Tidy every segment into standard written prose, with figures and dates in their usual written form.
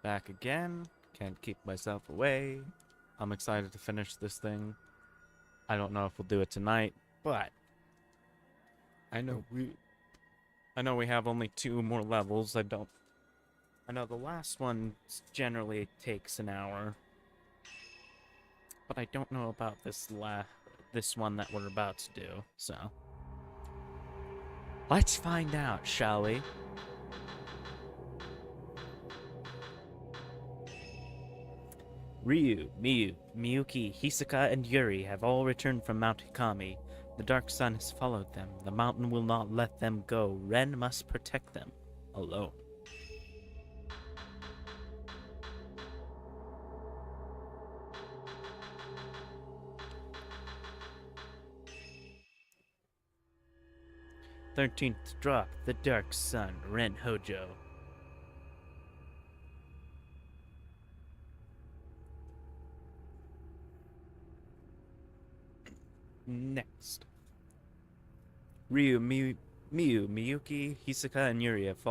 Back again. Can't keep myself away. I'm excited to finish this thing. I don't know if we'll do it tonight, but I know we have only 2 more levels. I know the last one generally takes an hour. But I don't know about this one that we're about to do. So let's find out, shall we? Ryu, Miyu, Miyuki, Hisaka, and Yuri have all returned from Mount Hikami. The Dark Sun has followed them. The mountain will not let them go. Ren must protect them alone. "13th drop, the Dark Sun, Ren Hojo." Next. Ryu, Miyu, Miyuki, Hisaka, and Yuri have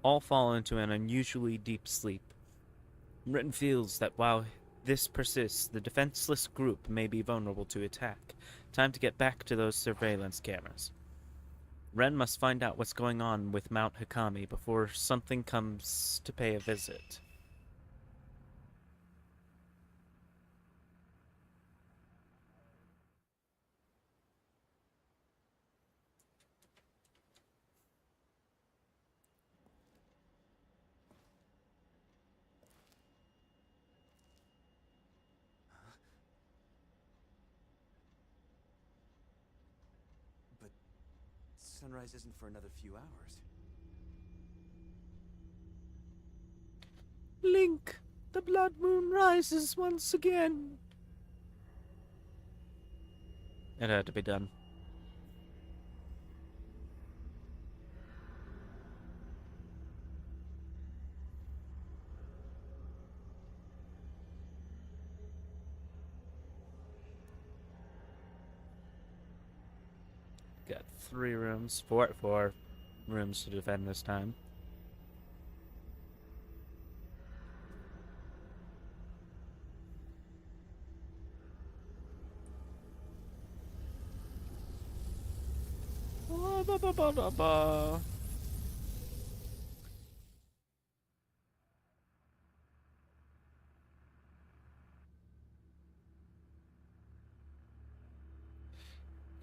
all fall into an unusually deep sleep. Ren feels that while this persists, the defenseless group may be vulnerable to attack. Time to get back to those surveillance cameras. Ren must find out what's going on with Mount Hikami before something comes to pay a visit. But sunrise isn't for another few hours. Link! The blood moon rises once again! It had to be done. Got 3 rooms, 4 rooms to defend this time.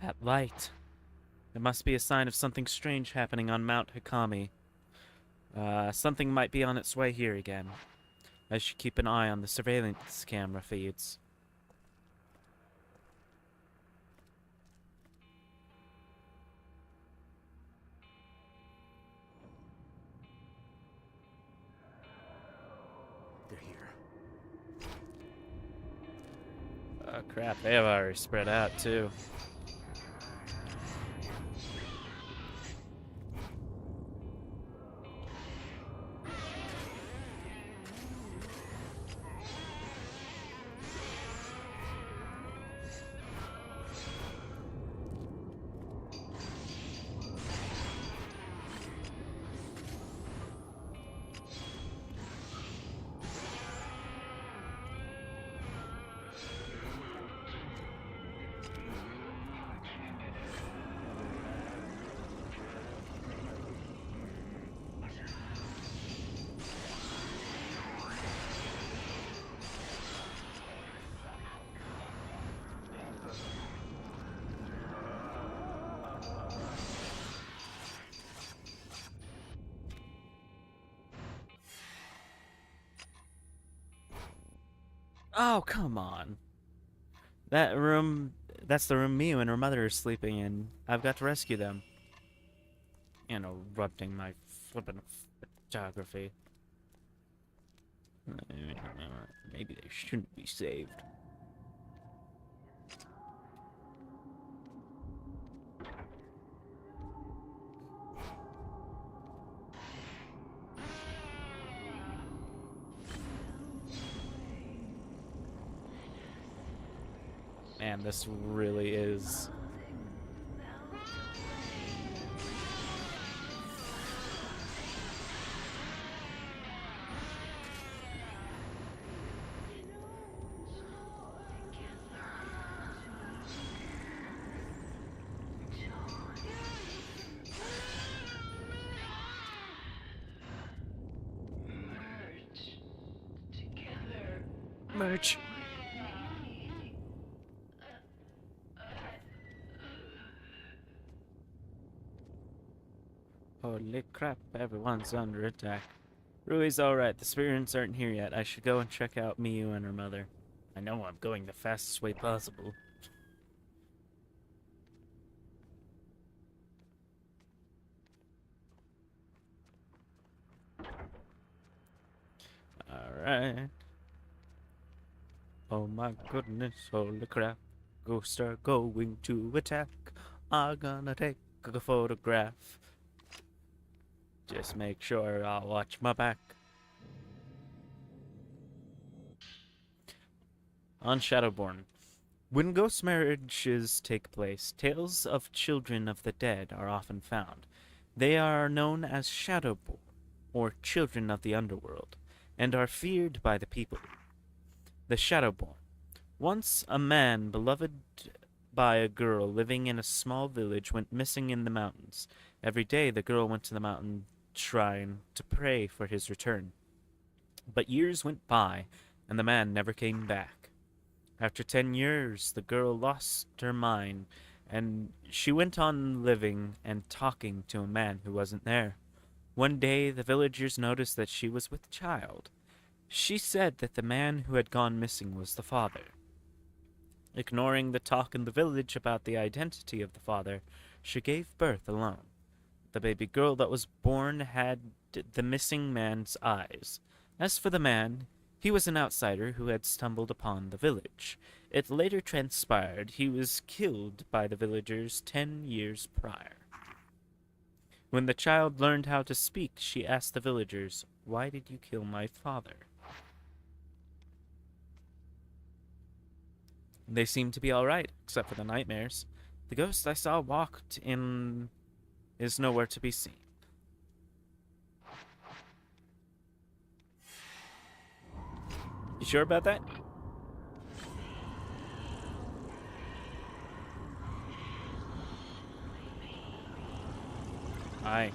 That light. It must be a sign of something strange happening on Mount Hikami. Something might be on its way here again. I should keep an eye on the surveillance camera feeds. They're here. Oh crap, they have already spread out too. Oh, come on. That's the room Miyu and her mother are sleeping in. I've got to rescue them. Interrupting my flippin' photography. Maybe they shouldn't be saved. Man, this really is... damage. Holy crap, everyone's under attack. Rui's alright, the spirits aren't here yet. I should go and check out Miyu and her mother. I know I'm going the fastest way possible. Alright. Oh my goodness, holy crap. Ghosts are going to attack. I'm gonna take a photograph. Just make sure I'll watch my back. On Shadowborn. When ghost marriages take place, tales of children of the dead are often found. They are known as Shadowborn, or children of the underworld, and are feared by the people. The Shadowborn. Once a man beloved by a girl living in a small village went missing in the mountains. Every day the girl went to the mountain shrine to pray for his return. But years went by, and the man never came back. After 10 years, the girl lost her mind, and she went on living and talking to a man who wasn't there. One day, the villagers noticed that she was with child. She said that the man who had gone missing was the father. Ignoring the talk in the village about the identity of the father, she gave birth alone. The baby girl that was born had the missing man's eyes. As for the man, he was an outsider who had stumbled upon the village. It later transpired he was killed by the villagers 10 years prior. When the child learned how to speak, she asked the villagers, "Why did you kill my father?" They seemed to be all right, except for the nightmares. The ghost I saw walked in is nowhere to be seen. You sure about that? Aye.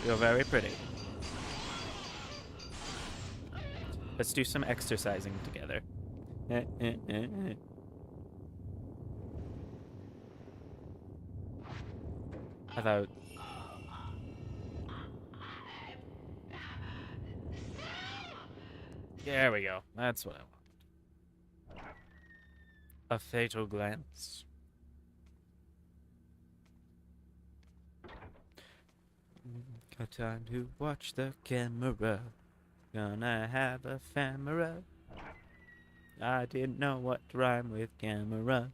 You're very pretty. Let's do some exercising together. I thought... There we go. That's what I want. A fatal glance. Got time to watch the camera. Gonna have a ephemera. I didn't know what to rhyme with camera.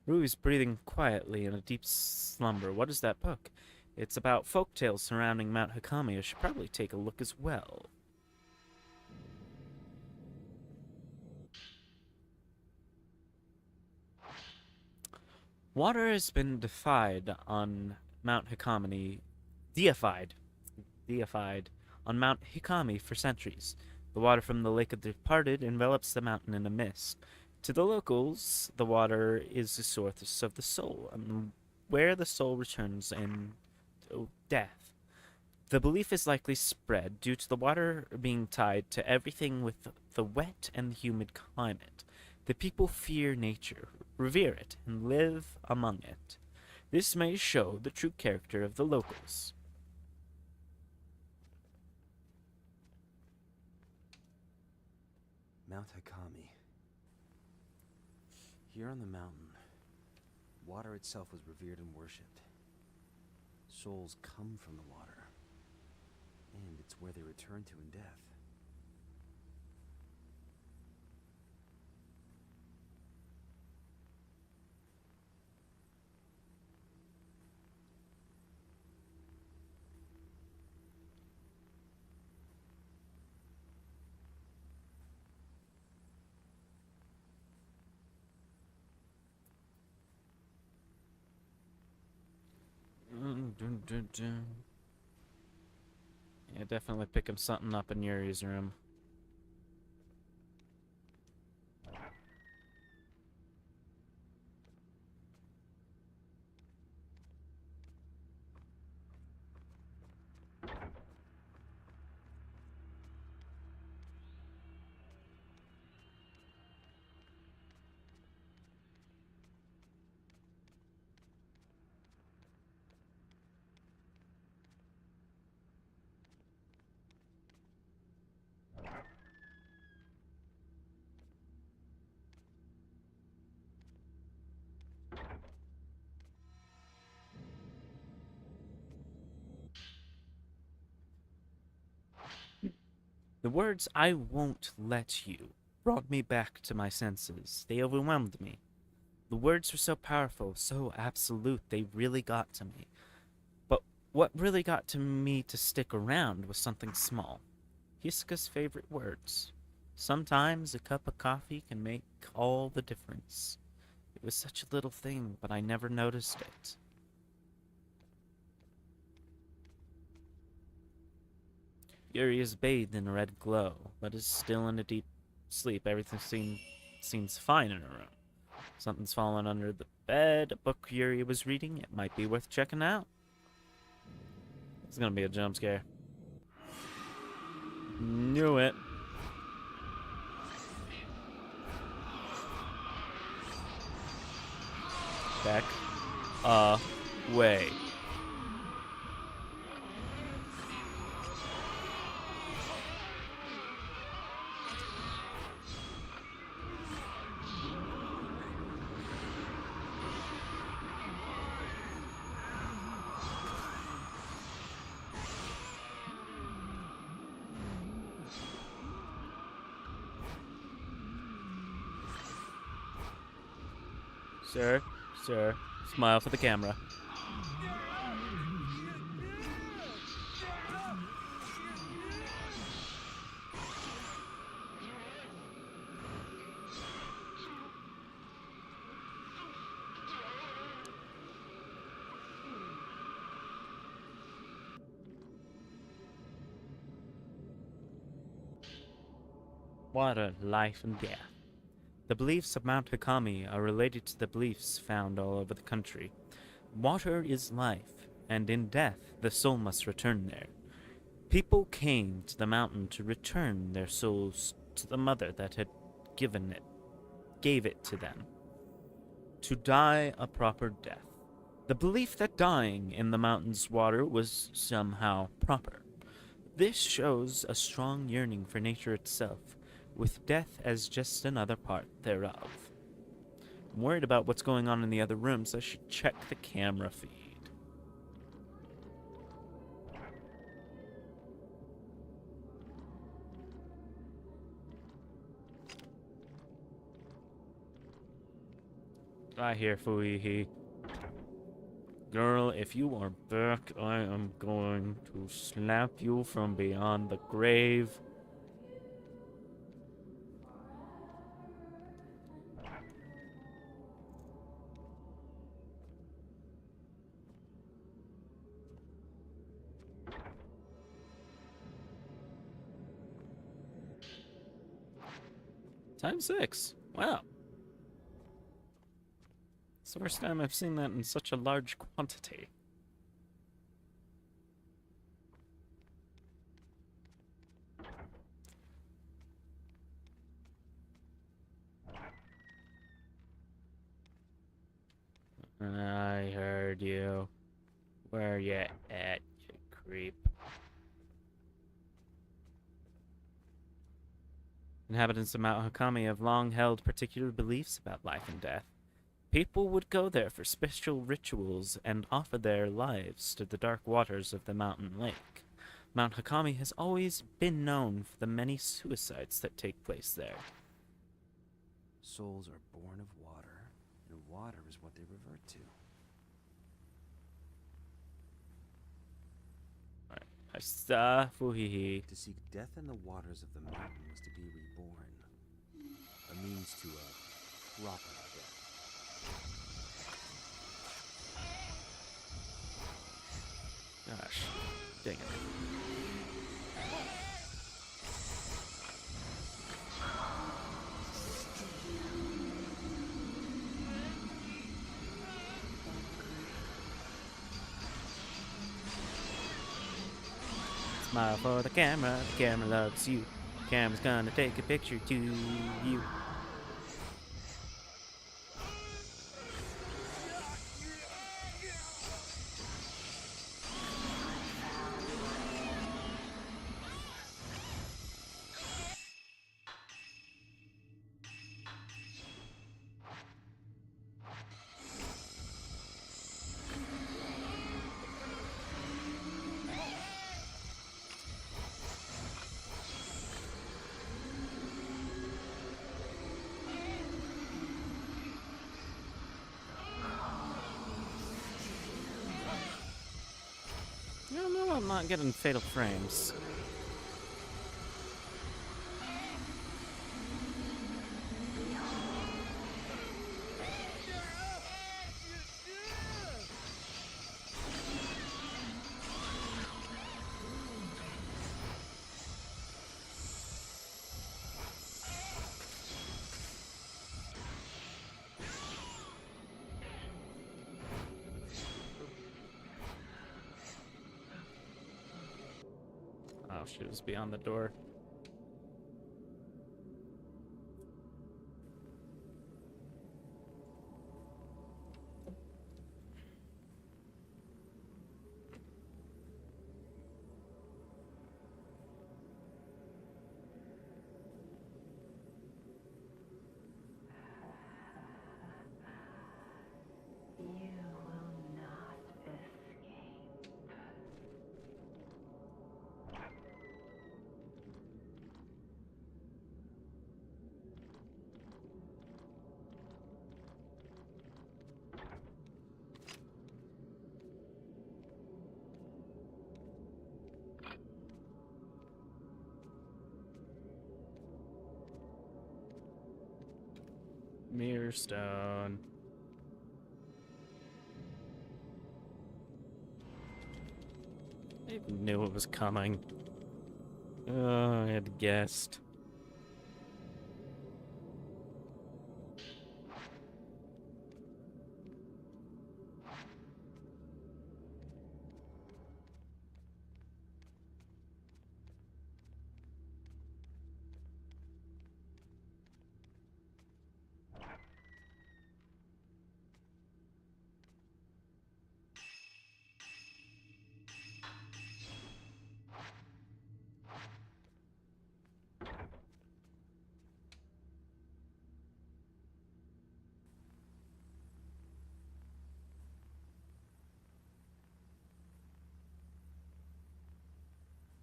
Rui's breathing quietly in a deep slumber. What is that book? It's about folktales surrounding Mount Hikami. I should probably take a look as well. Water has been on Mount Hikami, deified on Mount Hikami for centuries. The water from the Lake of the Departed envelops the mountain in a mist. To the locals, the water is the source of the soul, and where the soul returns in death. The belief is likely spread due to the water being tied to everything with the wet and humid climate. The people fear nature, revere it, and live among it. This may show the true character of the locals. Mount Hikami. Here on the mountain, water itself was revered and worshipped. Souls come from the water, and it's where they return to in death. Yeah, definitely picking something up in Yuri's room. The words, "I won't let you," brought me back to my senses. They overwhelmed me. The words were so powerful, so absolute, they really got to me. But what really got to me to stick around was something small. Hiska's favorite words. Sometimes a cup of coffee can make all the difference. It was such a little thing, but I never noticed it. Yuri is bathed in a red glow, but is still in a deep sleep. Everything seems fine in her room. Something's fallen under the bed. A book Yuri was reading. It might be worth checking out. It's gonna be a jump scare. Knew it. Back away. Sir, smile for the camera. Water, life, and death. The beliefs of Mount Hakami are related to the beliefs found all over the country. Water is life, and in death the soul must return there. People came to the mountain to return their souls to the mother that had gave it to them. To die a proper death. The belief that dying in the mountain's water was somehow proper. This shows a strong yearning for nature itself, with death as just another part thereof. I'm worried about what's going on in the other rooms. I should check the camera feed. I hear Fuihi. Girl, if you are back, I am going to slap you from beyond the grave. Times 6. Wow. It's the first time I've seen that in such a large quantity. I heard you. Where you at, you creep? Inhabitants of Mount Hakami have long held particular beliefs about life and death. People would go there for special rituals and offer their lives to the dark waters of the mountain lake. Mount Hakami has always been known for the many suicides that take place there. Souls are born of water, and water is what they revert to. I saw Fuhihi. To seek death in the waters of the mountain was to be reborn. A means to a proper death. Gosh, dang it. Smile for the camera loves you. Camera's gonna take a picture to you. not getting fatal frames. Oh, she was beyond the door. You will not escape. Mirror stone. I even knew it was coming. Oh, I had guessed.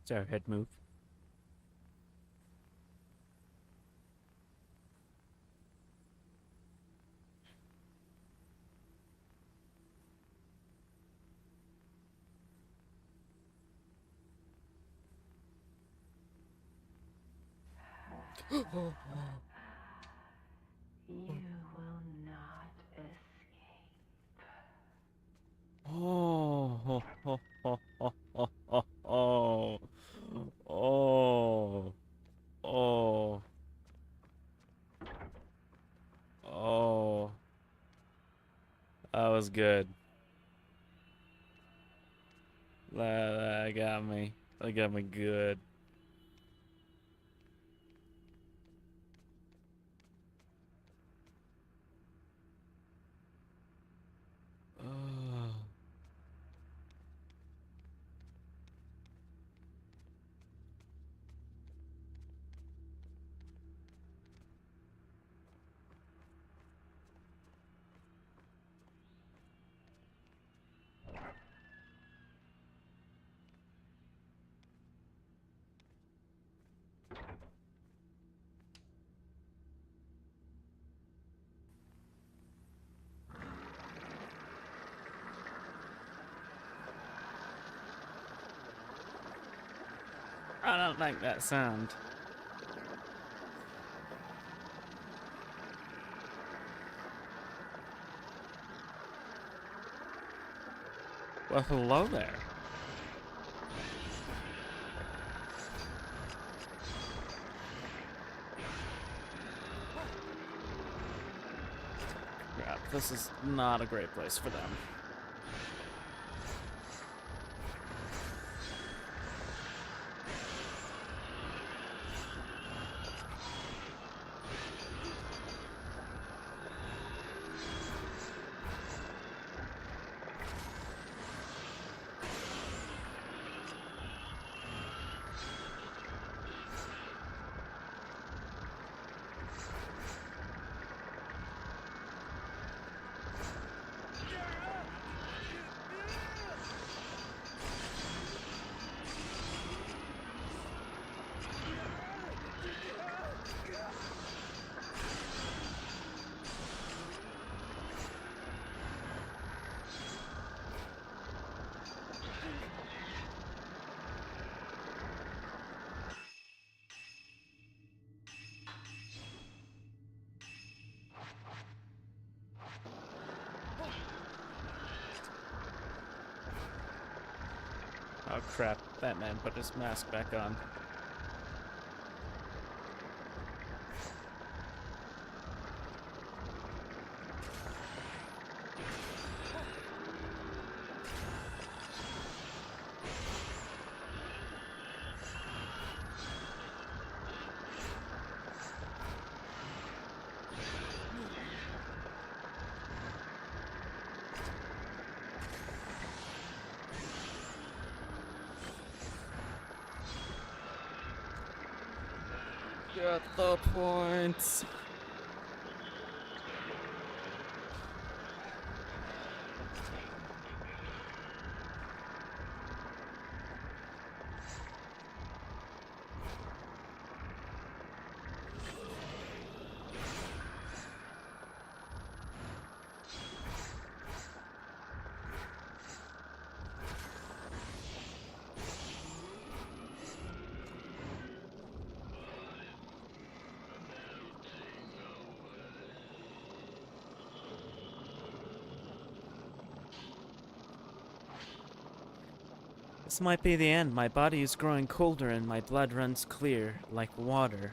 Is our head move? You will not escape. Oh, oh, oh, oh, oh, oh, oh, oh, oh, oh, oh. That was good. That got me. That got me good. Oh. I don't like that sound. Well, hello there. Crap, this is not a great place for them. Oh crap, Batman put his mask back on. Get the points. This might be the end. My body is growing colder and my blood runs clear, like water.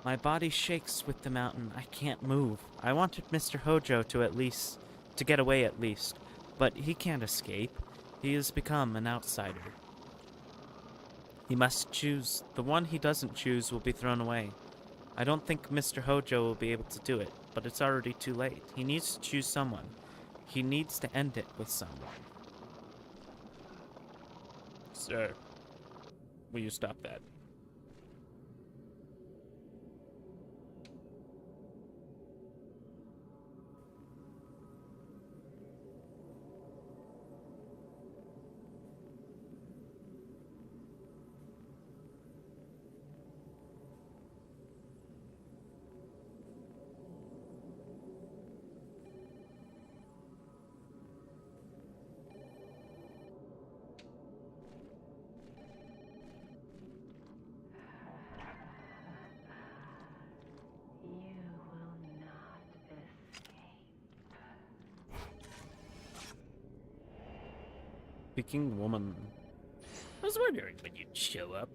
My body shakes with the mountain. I can't move. I wanted Mr. Hojo to get away at least, but he can't escape. He has become an outsider. He must choose. The one he doesn't choose will be thrown away. I don't think Mr. Hojo will be able to do it, but it's already too late. He needs to choose someone. He needs to end it with someone. Sir, will you stop that? You will not escape. Speaking woman. I was wondering when you'd show up.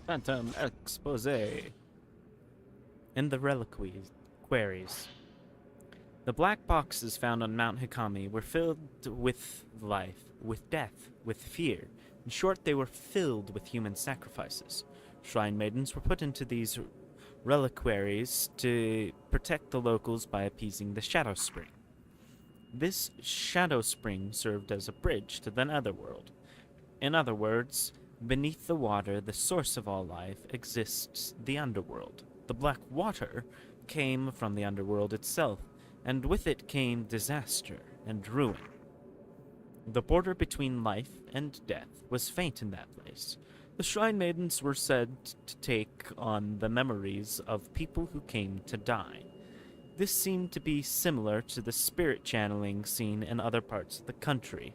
Phantom expose. In the reliquaries. The black boxes found on Mount Hikami were filled with life, with death, with fear. In short, they were filled with human sacrifices. Shrine maidens were put into these reliquaries to protect the locals by appeasing the Shadow Spring. This Shadow Spring served as a bridge to the Netherworld. In other words, beneath the water, the source of all life, exists the underworld. The black water came from the underworld itself, and with it came disaster and ruin. The border between life and death was faint in that place. The Shrine Maidens were said to take on the memories of people who came to die. This seemed to be similar to the spirit channeling seen in other parts of the country.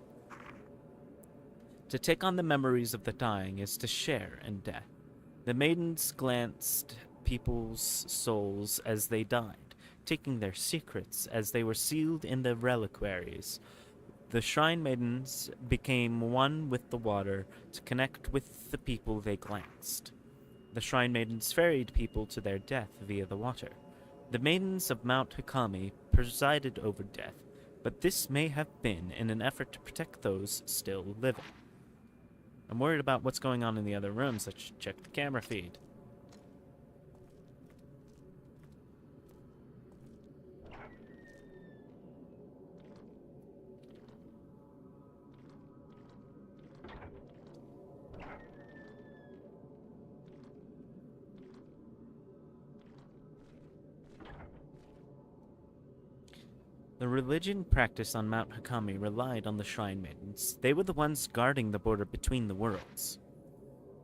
To take on the memories of the dying is to share in death. The maidens glanced people's souls as they died, taking their secrets as they were sealed in the reliquaries. The shrine maidens became one with the water to connect with the people they glanced. The shrine maidens ferried people to their death via the water. The maidens of Mount Hikami presided over death, but this may have been in an effort to protect those still living. I'm worried about what's going on in the other rooms. I should check the camera feed. The religion practiced on Mount Hikami relied on the Shrine Maidens. They were the ones guarding the border between the worlds.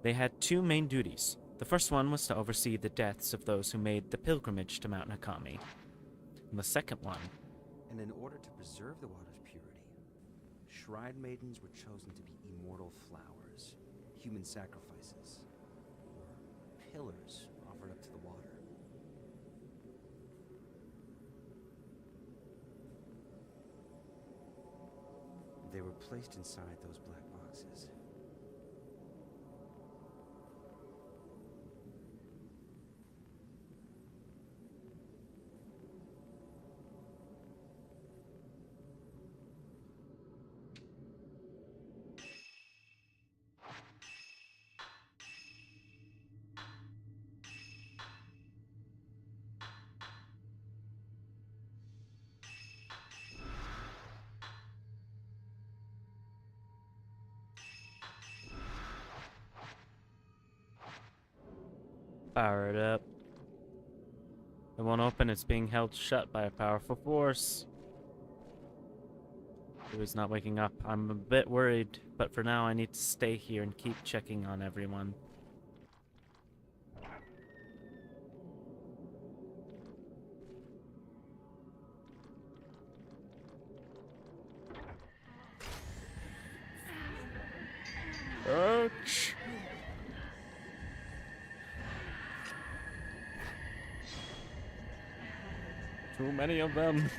They had two main duties. The first one was to oversee the deaths of those who made the pilgrimage to Mount Hikami. And the second one... And in order to preserve the water's purity, shrine maidens were chosen to be immortal flowers, human sacrifices, or pillars offered up to the water. They were placed inside those black boxes. Power it up. It won't open. It's being held shut by a powerful force. Who's not waking up? I'm a bit worried, but for now I need to stay here and keep checking on everyone. Ouch! Too many of them.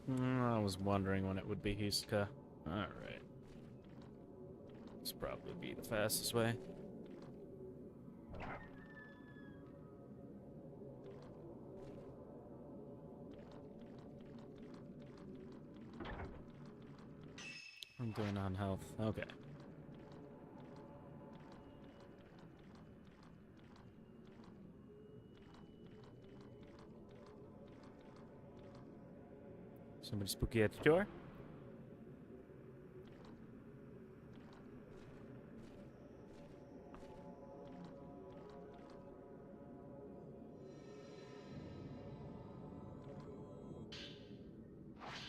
I was wondering when it would be Hiska. Alright. This probably be the fastest way. I'm doing on health. Okay. Somebody spooky at the door?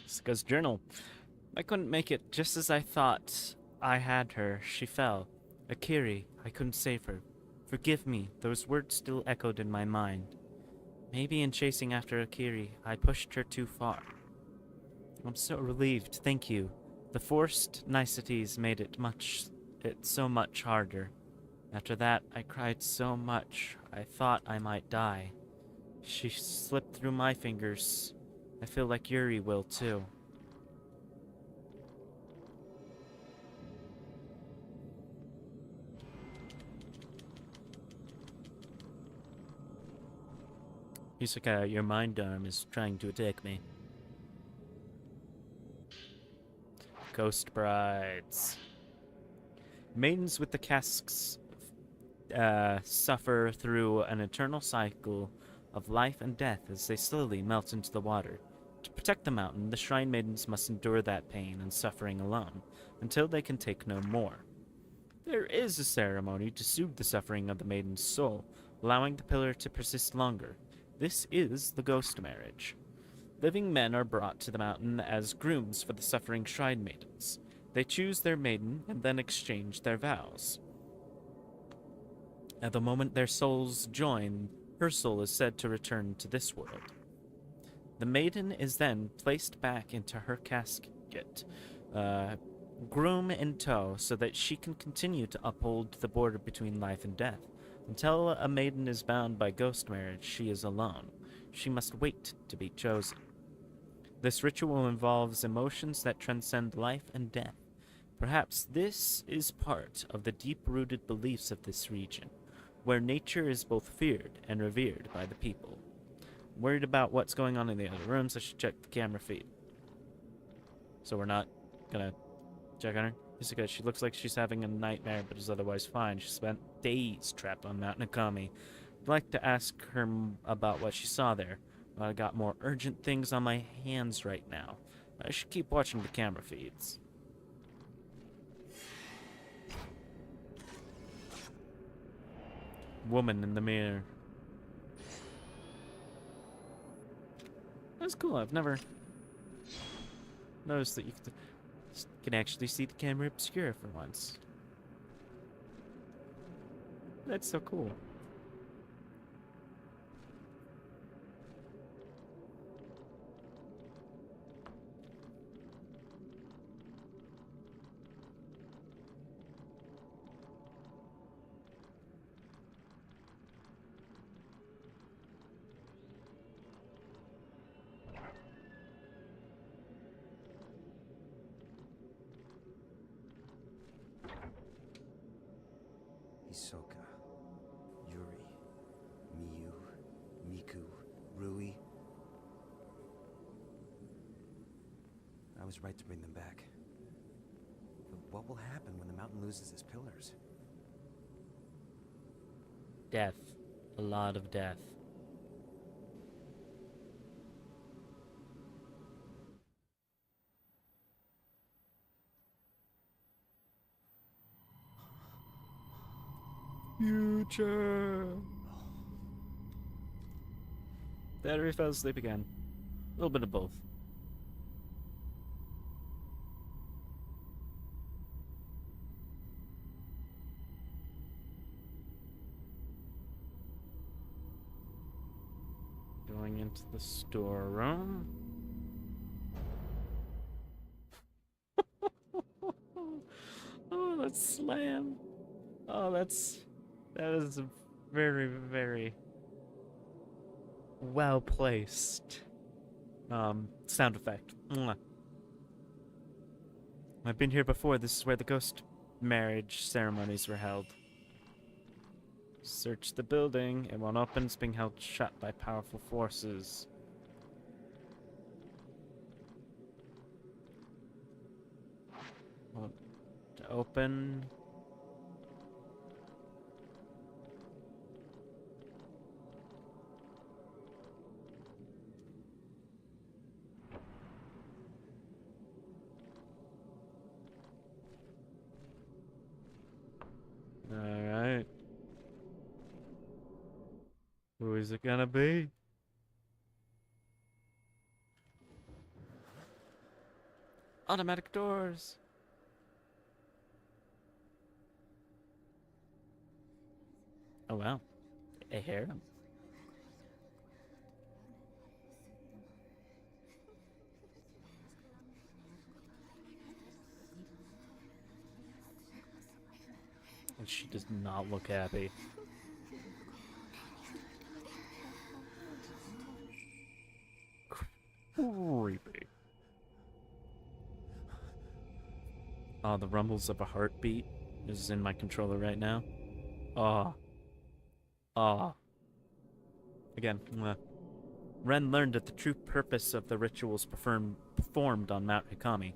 Sika's journal. I couldn't make it just as I thought I had her. She fell. Akiri, I couldn't save her. Forgive me, those words still echoed in my mind. Maybe in chasing after Akiri, I pushed her too far. I'm so relieved, thank you. The forced niceties made it so much harder. After that, I cried so much, I thought I might die. She slipped through my fingers. I feel like Yuri will too. Hisaka, your mind arm is trying to attack me. Ghost brides. Maidens with the casks suffer through an eternal cycle of life and death as they slowly melt into the water. To protect the mountain, the shrine maidens must endure that pain and suffering alone, until they can take no more. There is a ceremony to soothe the suffering of the maiden's soul, allowing the pillar to persist longer. This is the ghost marriage. Living men are brought to the mountain as grooms for the suffering shrine maidens. They choose their maiden and then exchange their vows. At the moment their souls join, her soul is said to return to this world. The maiden is then placed back into her casket, groom in tow, so that she can continue to uphold the border between life and death. Until a maiden is bound by ghost marriage, she is alone. She must wait to be chosen. This ritual involves emotions that transcend life and death. Perhaps this is part of the deep-rooted beliefs of this region, where nature is both feared and revered by the people. I'm worried about what's going on in the other rooms. I should check the camera feed. So we're not gonna check on her. Hisaka, she looks like she's having a nightmare, but is otherwise fine. She spent days trapped on Mount Nakami. I'd like to ask her about what she saw there, but I got more urgent things on my hands right now. I should keep watching the camera feeds. Woman in the mirror. That's cool. I've never noticed that you can actually see the camera obscure for once. That's so cool. Hisoka, Yuri, Miyu, Miku, Rui. I was right to bring them back. But what will happen when the mountain loses its pillars? Death. A lot of death. Future. Battery fell asleep again. A little bit of both. Going into the storeroom. Oh, that's slam. Oh, that is a very, very well placed sound effect. Mwah. I've been here before. This is where the ghost marriage ceremonies were held. Search the building. It won't open. It's being held shut by powerful forces. Won't open. Alright. Who is it gonna be? Automatic doors. Oh wow. A harem. And she does not look happy. Creepy. Oh, the rumbles of a heartbeat is in my controller right now. Oh. Oh. Again, mwah. Ren learned that the true purpose of the rituals performed on Mount Hikami.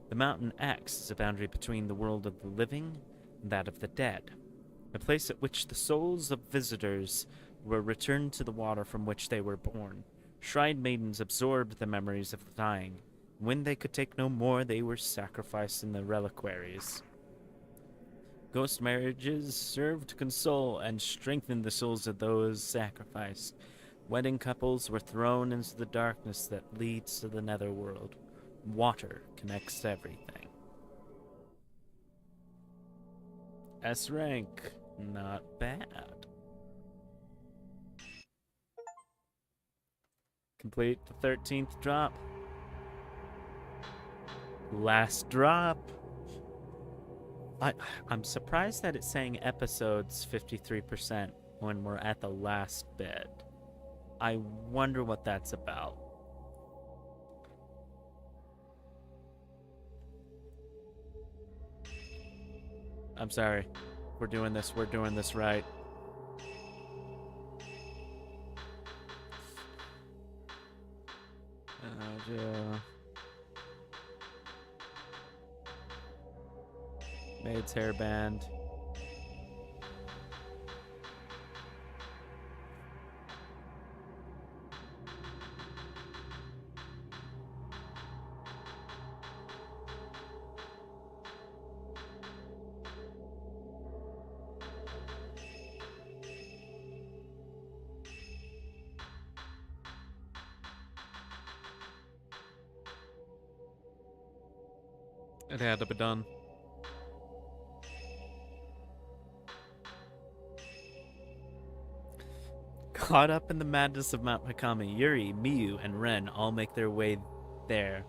The mountain acts as a boundary between the world of the living and that of the dead, a place at which the souls of visitors were returned to the water from which they were born. Shrine maidens absorbed the memories of the dying. When they could take no more, they were sacrificed in the reliquaries. Ghost marriages served to console and strengthen the souls of those sacrificed. Wedding couples were thrown into the darkness that leads to the netherworld. Water connects everything. S rank, not bad. Complete the 13th drop. Last drop. I'm surprised that it's saying episodes 53% when we're at the last bit. I wonder what that's about. I'm sorry. We're doing this right. Yeah. Maid's hairband. It had to be done. Caught up in the madness of Mount Hikami, Yuri, Miyu, and Ren all make their way there,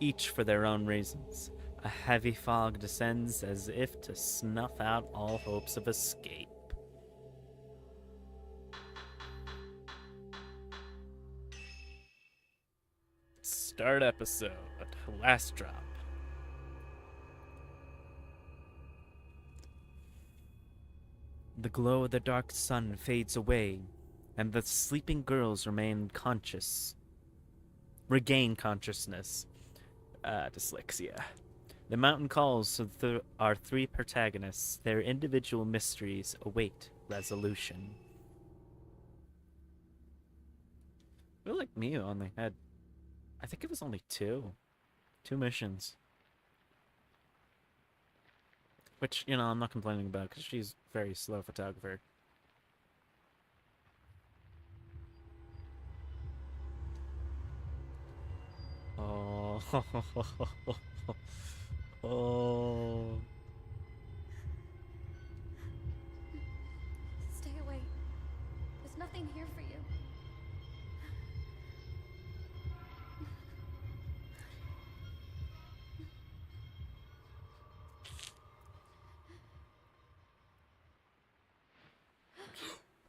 each for their own reasons. A heavy fog descends as if to snuff out all hopes of escape. Start episode. Last drop. The glow of the dark sun fades away, and the sleeping girls regain consciousness. Dyslexia. The mountain calls to our three protagonists. Their individual mysteries await resolution. I feel like Miyu only had, I think it was only two missions. Which, you know, I'm not complaining about because she's a very slow photographer. Oh. Oh. Stay away. There's nothing here for you.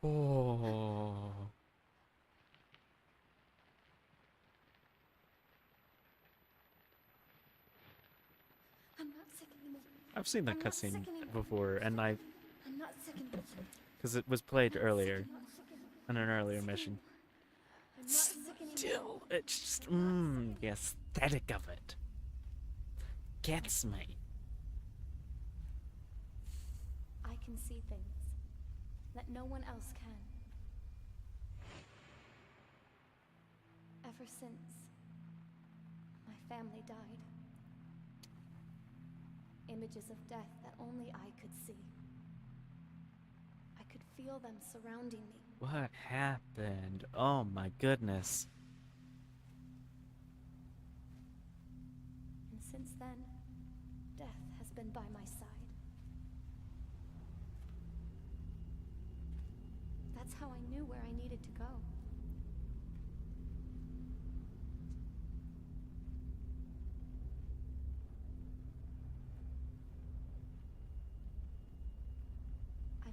Oh. I'm not sick anymore. I've seen that I'm not cutscene sick anymore. before, and I'm not sick anymore. because it was played I'm not earlier sick anymore. in an earlier Sick mission. I'm not sick anymore. Still, it's just the aesthetic of it gets me. I can see things that no one else can. Ever since my family died, images of death that only I could see. I could feel them surrounding me. What happened? Oh my goodness. And since then, death has been by my side. That's how I knew where I needed to go.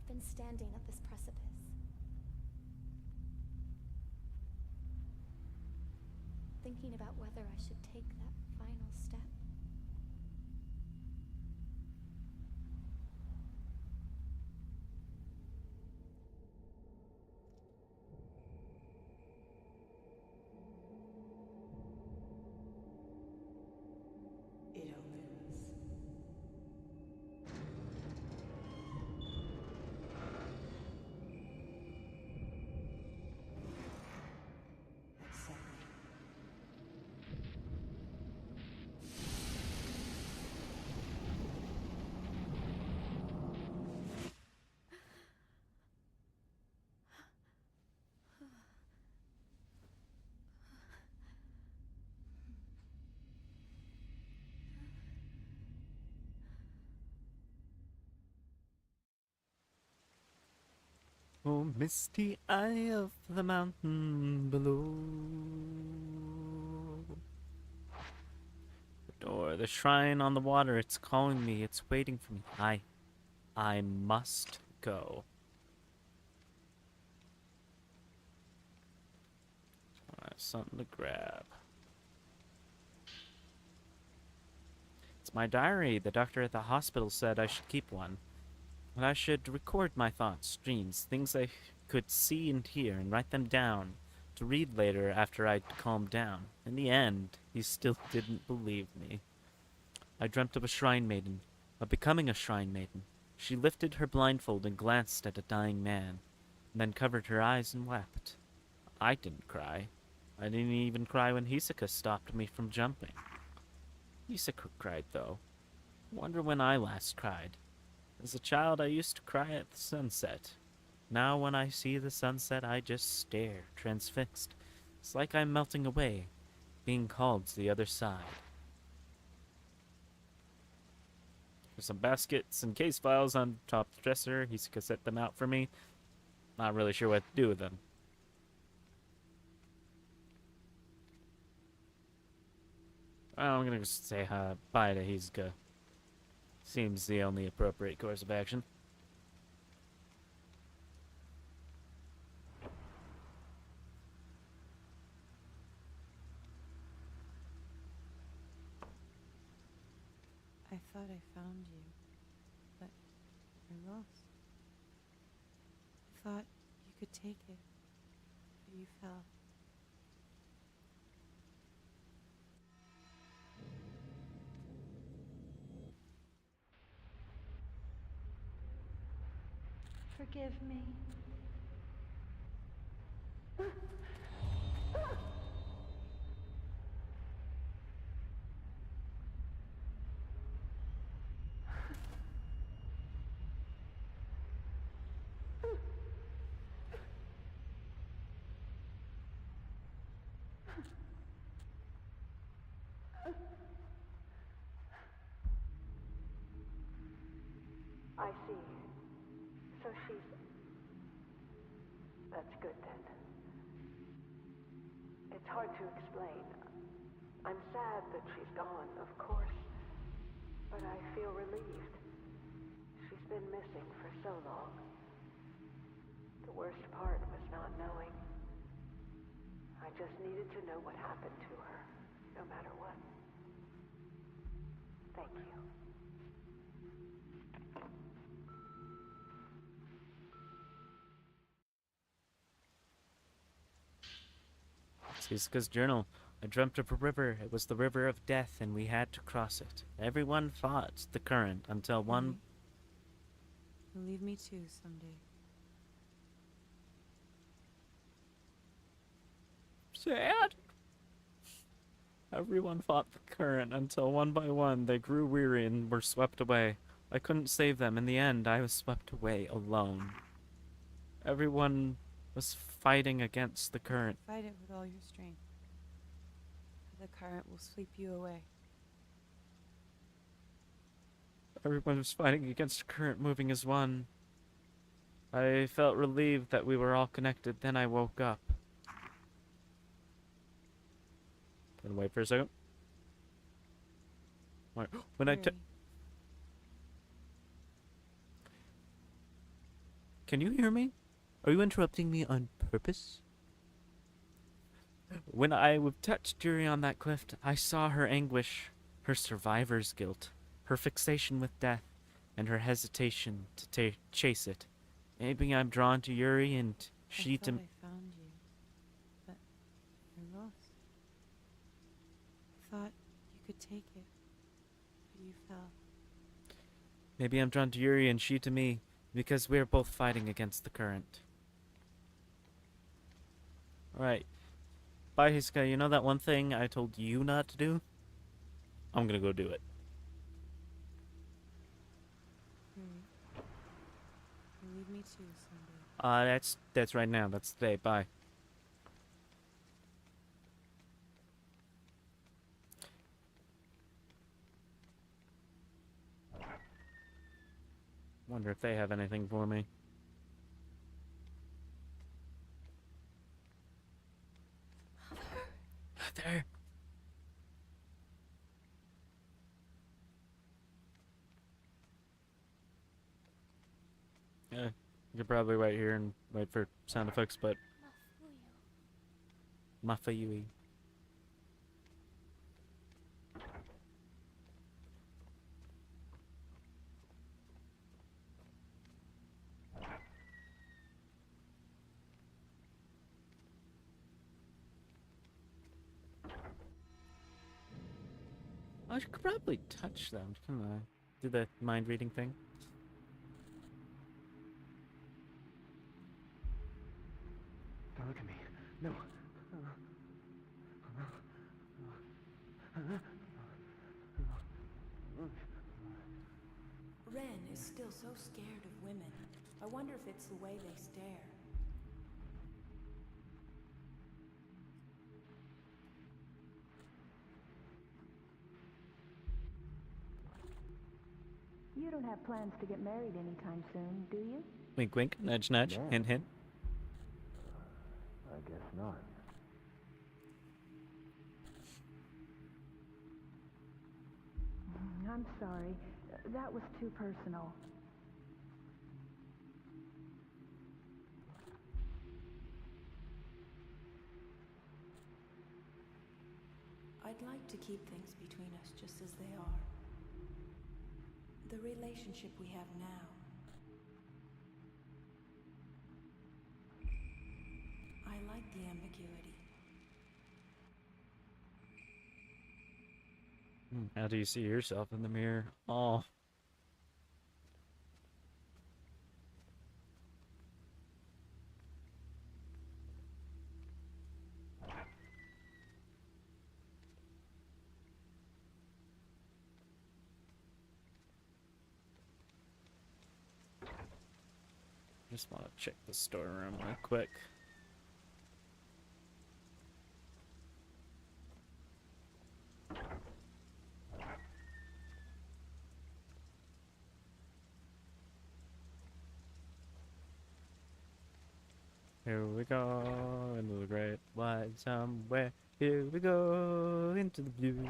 I've been standing at this precipice. Thinking about whether I should take that final step. It opens. Accept me. Oh, misty eye of the mountain below. The door, the shrine on the water, it's calling me, it's waiting for me. I must go. I have something to grab. It's my diary. The doctor at the hospital said I should keep one. And I should record my thoughts, dreams, things I could see and hear, and write them down to read later after I'd calmed down. In the end, he still didn't believe me. I dreamt of a shrine maiden, of becoming a shrine maiden. She lifted her blindfold and glanced at a dying man, and then covered her eyes and wept. I didn't cry. I didn't even cry when Hisoka stopped me from jumping. Hisoka cried, though. I wonder when I last cried. As a child, I used to cry at the sunset. Now, when I see the sunset, I just stare, transfixed. It's like I'm melting away, being called to the other side. There's some baskets and case files on top of the dresser. Hisoka set them out for me. Not really sure what to do with them. Well, I'm gonna just say bye to Hisoka. Seems the only appropriate course of action. I thought I found you, but you're lost. I thought you could take it, but you fell. Forgive me. I see. So she's... That's good then. It's hard to explain. I'm sad that she's gone, of course, but I feel relieved. She's been missing for so long. The worst part was not knowing. I just needed to know what happened to her, no matter what. Thank you. It's Hisoka's journal. I dreamt of a river. It was the river of death, and we had to cross it. Everyone fought the current until one... You'll leave me too someday. Sad. Everyone fought the current until one by one they grew weary and were swept away. I couldn't save them. In the end, I was swept away alone. Everyone was fighting against the current. Fight it with all your strength. The current will sweep you away. Everyone was fighting against the current, moving as one. I felt relieved that we were all connected. Then I woke up. Gonna wait for a second. When I Yuri, Can you hear me? Are you interrupting me on purpose? When I touched Yuri on that cliff, I saw her anguish, her survivor's guilt, her fixation with death, and her hesitation to chase it. Maybe I'm drawn to Yuri and she I to... thought I found you, but you're lost. I thought you could take it, but you fell. Maybe I'm drawn to Yuri and she to me, because we're both fighting against the current. Alright. Bye, Hiska. You know that one thing I told you not to do? I'm gonna go do it. You leave me too someday. That's right now. That's today. Bye. Wonder if they have anything for me. Mother. Yeah, you could probably wait here and wait for sound effects, but Mafayui. I could probably touch them, couldn't I? Do the mind reading thing. Don't look at me. No. Ren is still so scared of women. I wonder if it's the way they stare. You don't have plans to get married anytime soon, do you? Wink, wink. Nudge, nudge. Yeah. Hint, hint. I guess not. I'm sorry. That was too personal. I'd like to keep things between us just as they are. The relationship we have now. I like the ambiguity. How do you see yourself in the mirror? Oh. Just want to check the storeroom real quick. Here we go into the great wide somewhere. Here we go into the blue.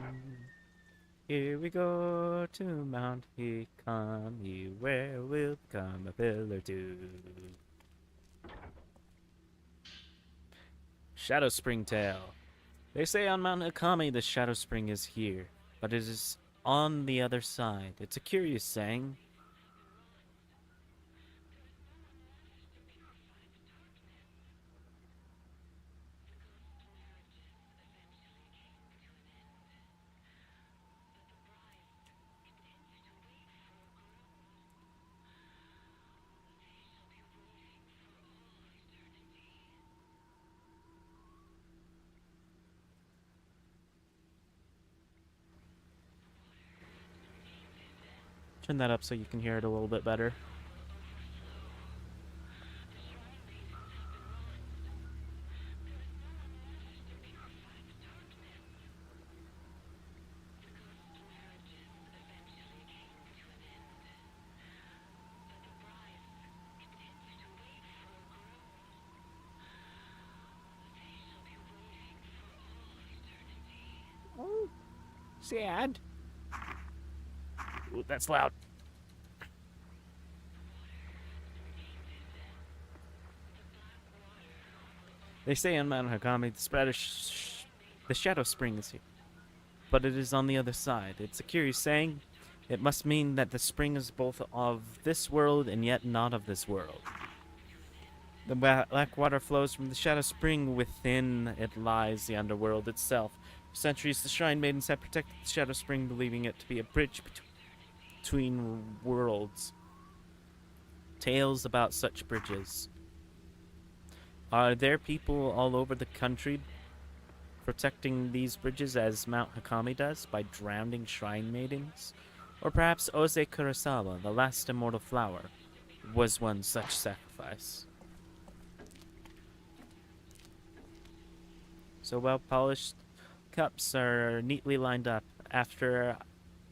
Here we go to Mount Hikami, where we'll become a pillar too. Shadow Springtail. They say on Mount Hikami the Shadow Spring is here, but it is on the other side. It's a curious saying. Turn that up so you can hear it a little bit better. Oh, sad. Ooh, that's loud. They say on Mount Hakami the Shadow Spring is here, but it is on the other side. It's a curious saying. It must mean that the spring is both of this world and yet not of this world. The black water flows from the Shadow Spring. Within it lies the underworld itself. For centuries, the Shrine Maidens have protected the Shadow Spring, believing it to be a bridge between worlds. Tales about such bridges. Are there people all over the country protecting these bridges as Mount Hakami does by drowning Shrine Maidens? Or perhaps Oze Kurosawa, the last immortal flower, was one such sacrifice. So well-polished cups are neatly lined up. After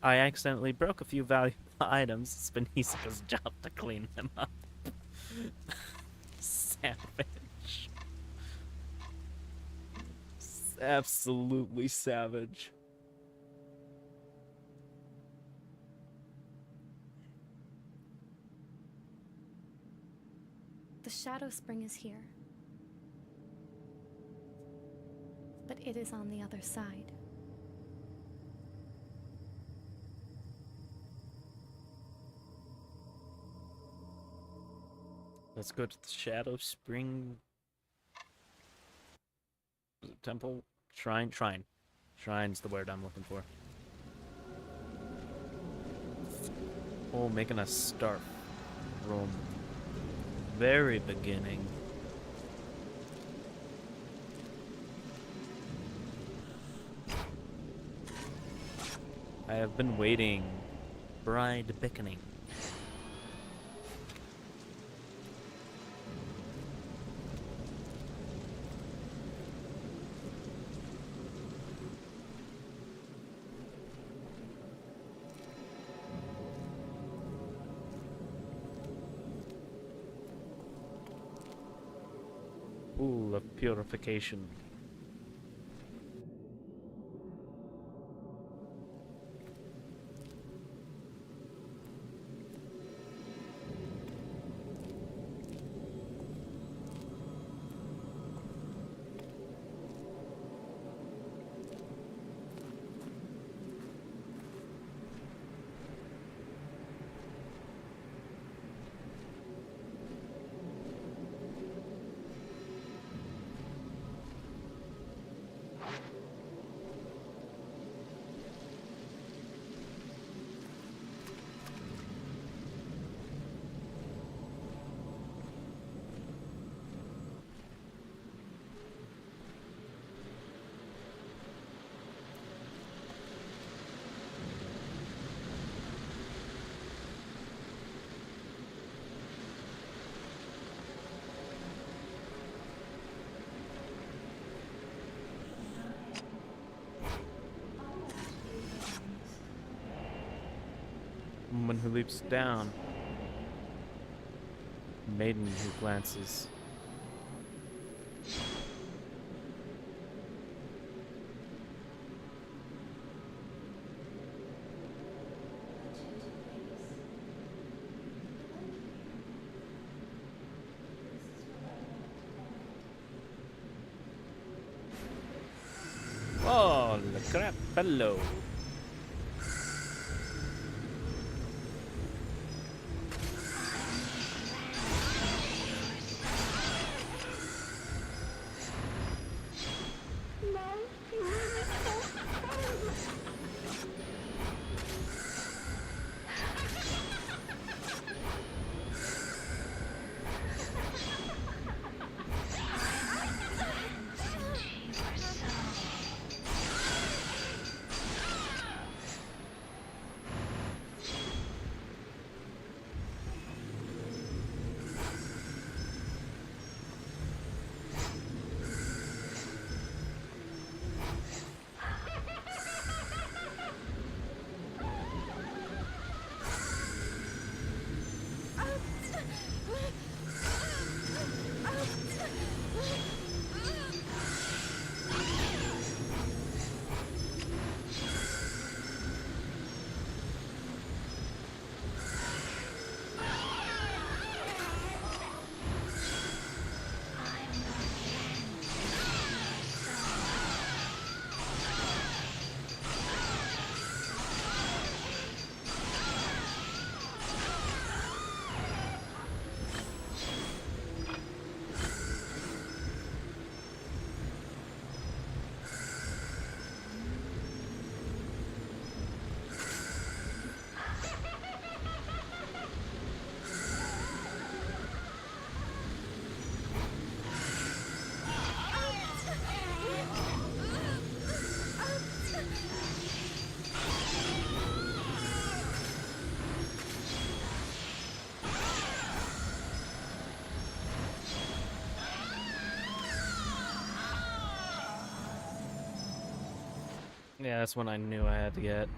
I accidentally broke a few valuable items, it's been Hisoka's job to clean them up. Savage. Absolutely savage. The Shadow Spring is here. But it is on the other side. Let's go to the Shadow Spring temple. Shrine. Shrine's the word I'm looking for. Oh, making us start from very beginning. I have been waiting. Bride beckoning. Pool of purification. Woman who leaps down. Maiden who glances. Oh, le crap, hello. Yeah, that's one I knew I had to get.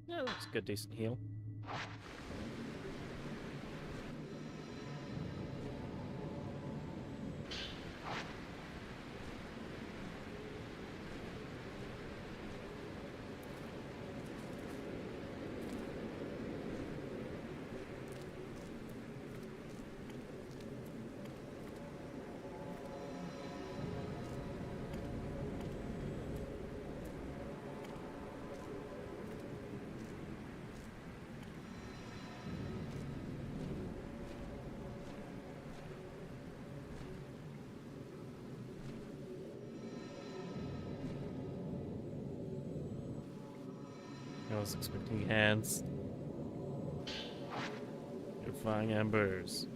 Yeah, that's a good, decent heal. I was expecting hands. You're flying embers.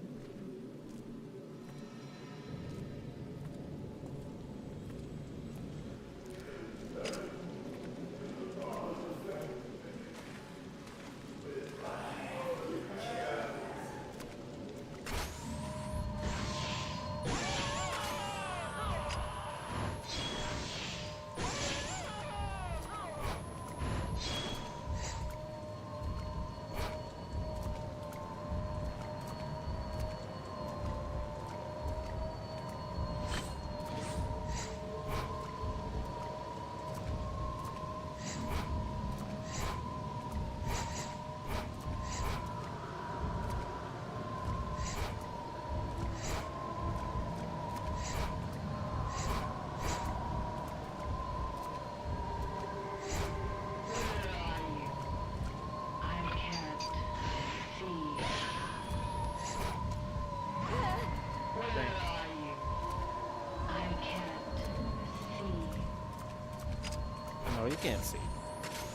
No, you can't see.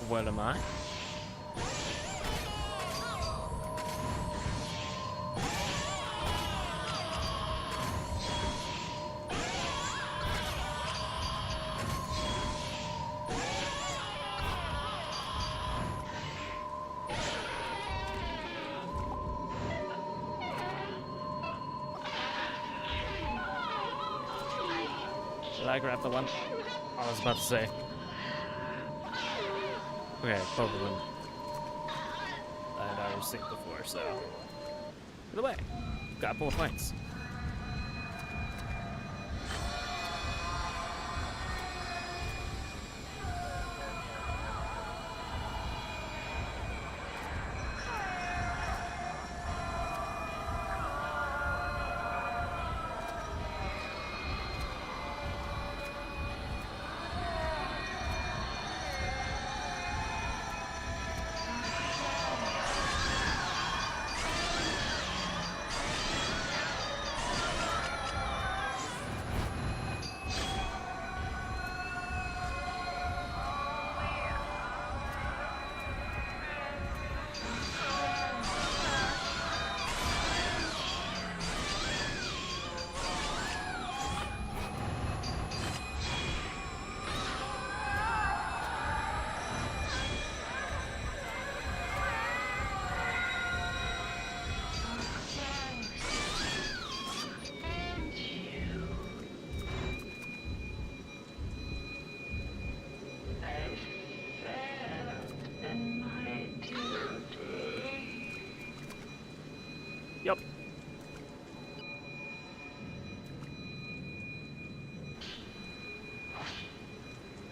What am I? Did I grab the one I was about to say? Okay, both of them I've never seen before, so. Either way, got both points. Yup.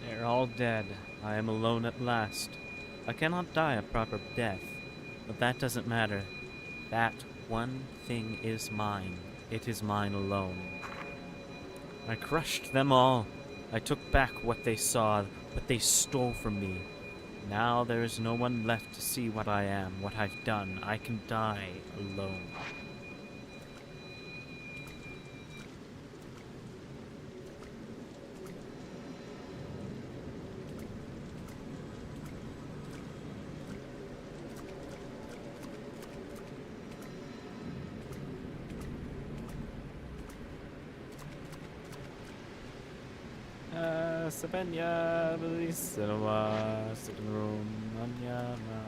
They're all dead. I am alone at last. I cannot die a proper death, but that doesn't matter. That one thing is mine. It is mine alone. I crushed them all. I took back what they saw, what they stole from me. Now there is no one left to see what I am, what I've done. I can die alone. Sabenya, cinema, sitting room, manana.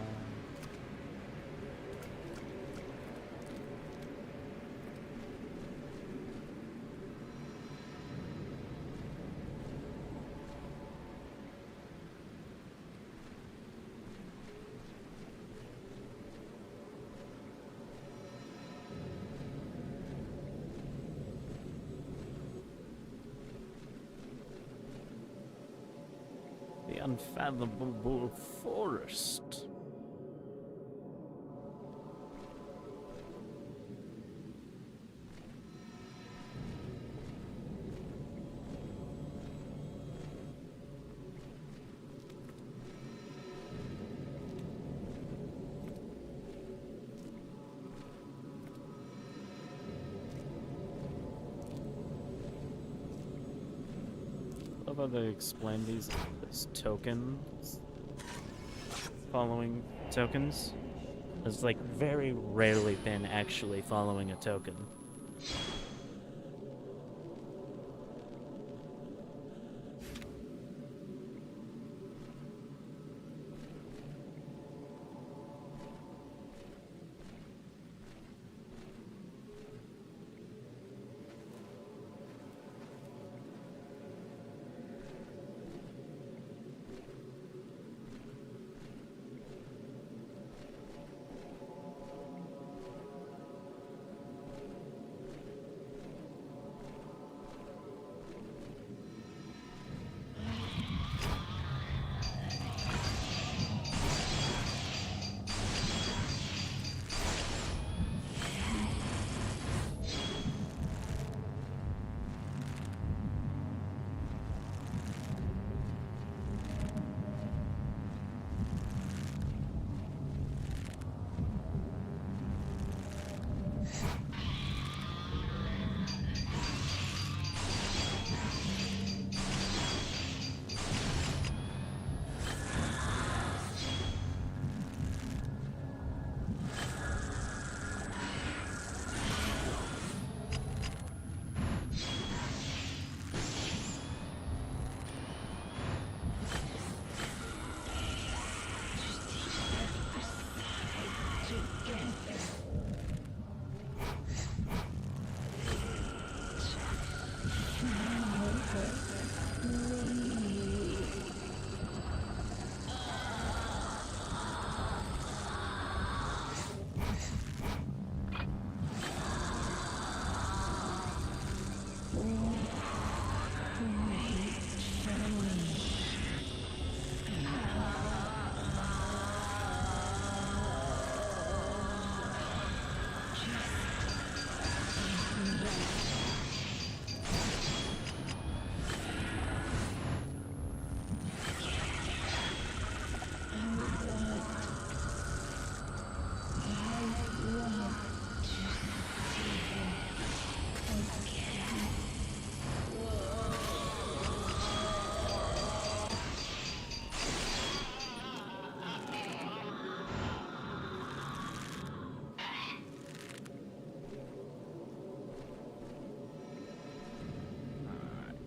The unfathomable forest. Love how they explain these as tokens. Following tokens. It's like very rarely been actually following a token.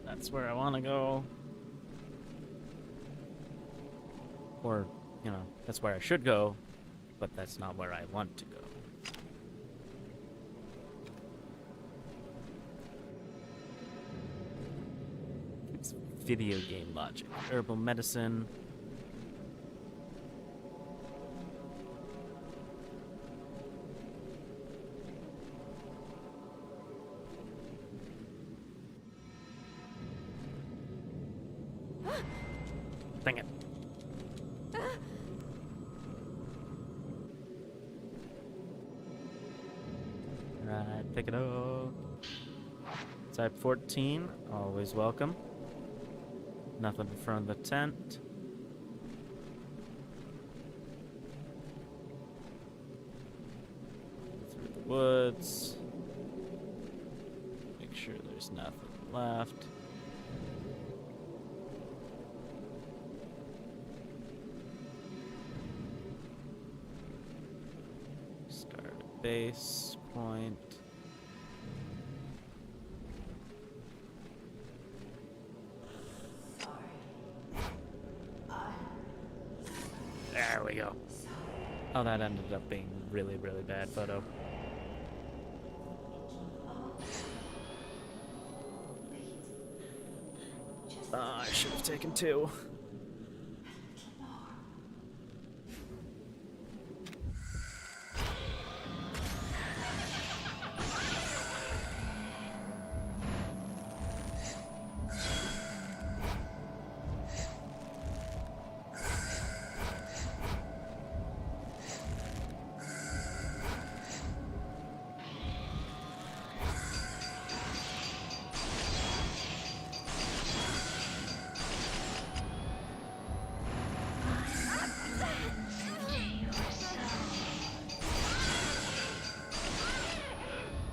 That's where I want to go. Or, you know, that's where I should go, but that's not where I want to go. It's video game logic. Herbal medicine. Alright, pick it up. Type 14, always welcome. Nothing in front of the tent. Through the woods. Make sure there's nothing left. Start a base point. There we go. Oh, that ended up being really, really bad photo. I should have taken two.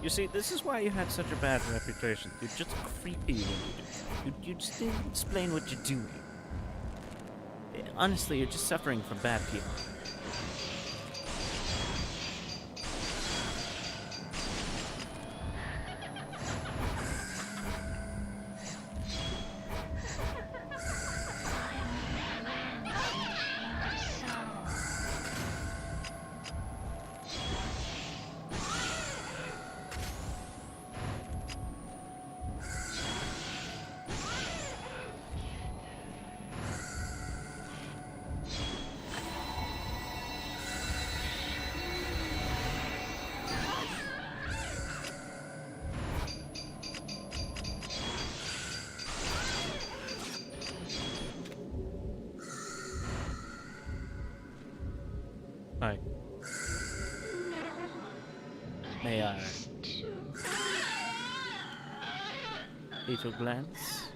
You see, this is why you had such a bad reputation. You're just creepy when you do that. You just didn't explain what you're doing. Honestly, you're just suffering from bad people. Hi. May I? Little glance.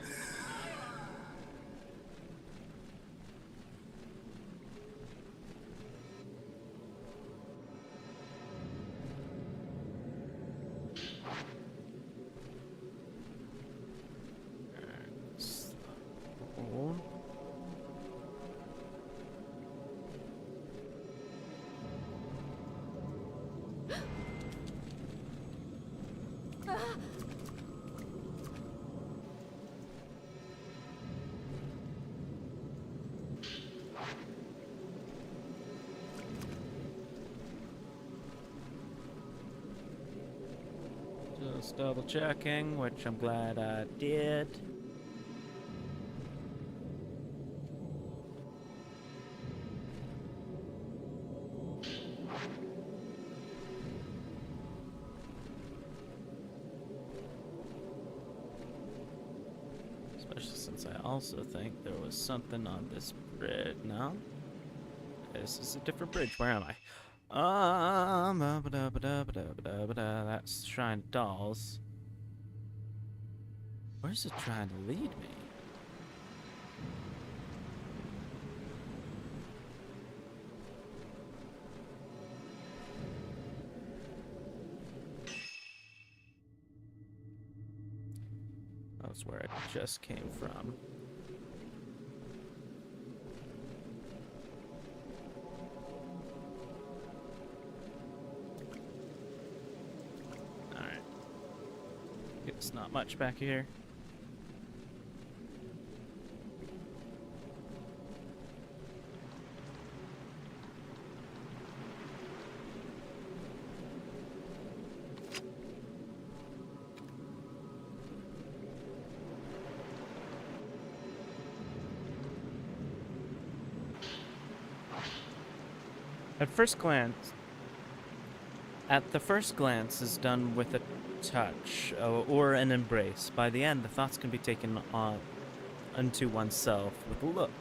Oh. Just double checking, which I'm glad I did. Especially since I also think there was something on this bridge. No? This is a different bridge. Where am I? That's Shrine of Dolls. Where's it trying to lead me? That's where I just came from. Alright. It's not much back here. At the first glance is done with a touch or an embrace. By the end, the thoughts can be taken on unto oneself with a look.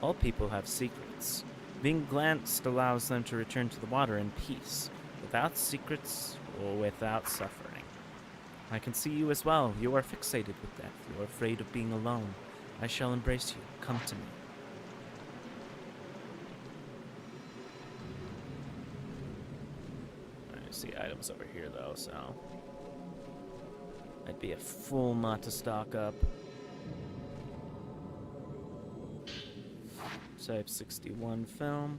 All people have secrets. Being glanced allows them to return to the water in peace, with without secrets or without suffering. I can see you as well. You are fixated with death. You are afraid of being alone. I shall embrace you. Come to me. I see items over here, though, so... I'd be a fool not to stock up. Type 61 film.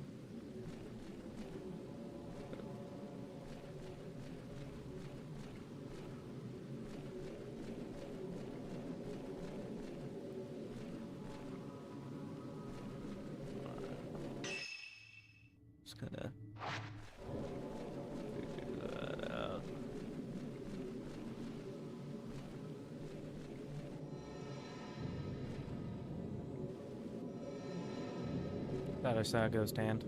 Just gonna figure that out. That is how it goes, Dan.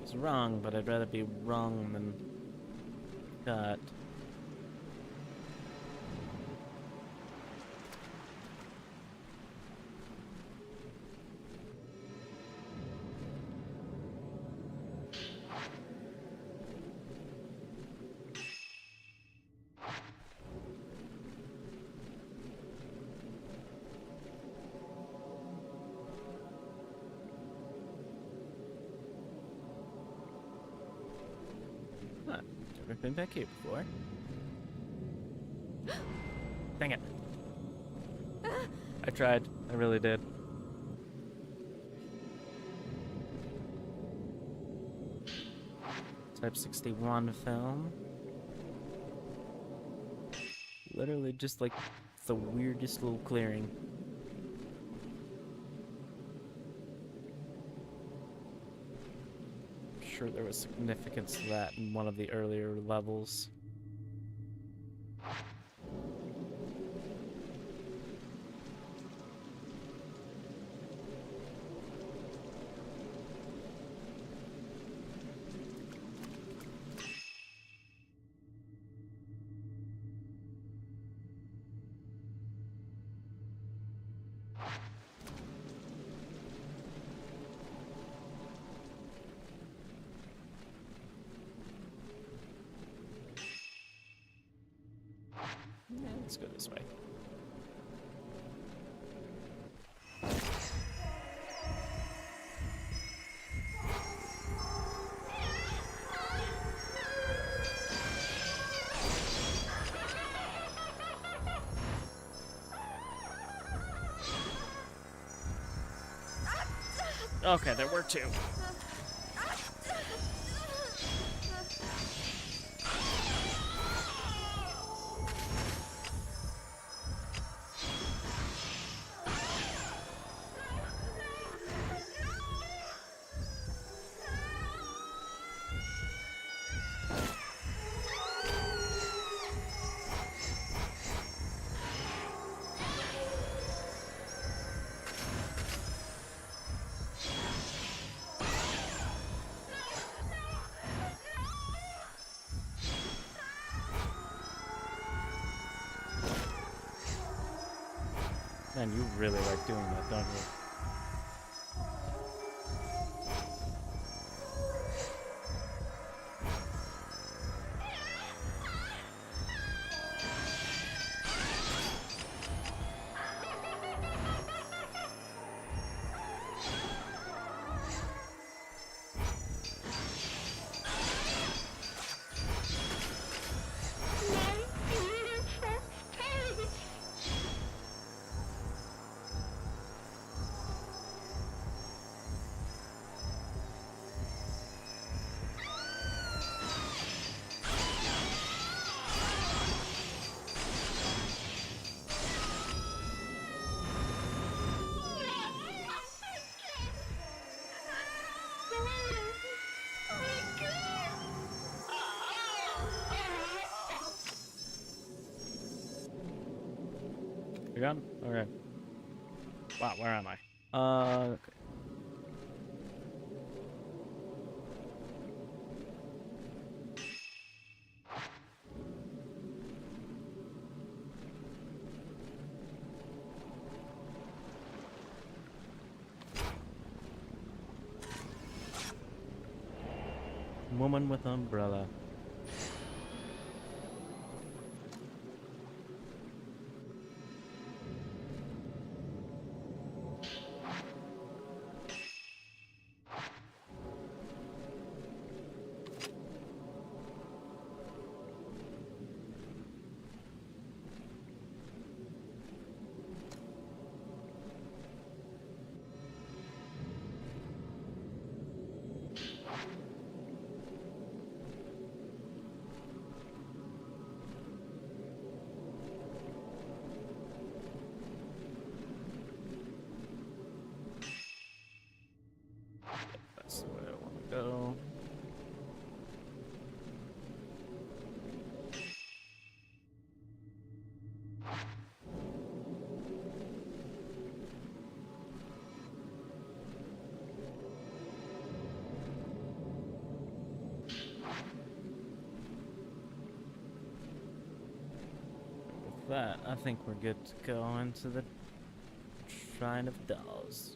It's wrong, but I'd rather be wrong than cut. Huh, never been back here before. Dang it. I tried. I really did. Type 61 film. Literally just like the weirdest little clearing. I'm sure there was significance to that in one of the earlier levels. Yeah, let's go this way. Okay, there were two. Man, you really like doing that, don't you? You gone? Okay. Wow, where am I? Okay. Woman with umbrella. That's the way I want to go. With that, I think we're good to go into the Shrine of Dolls.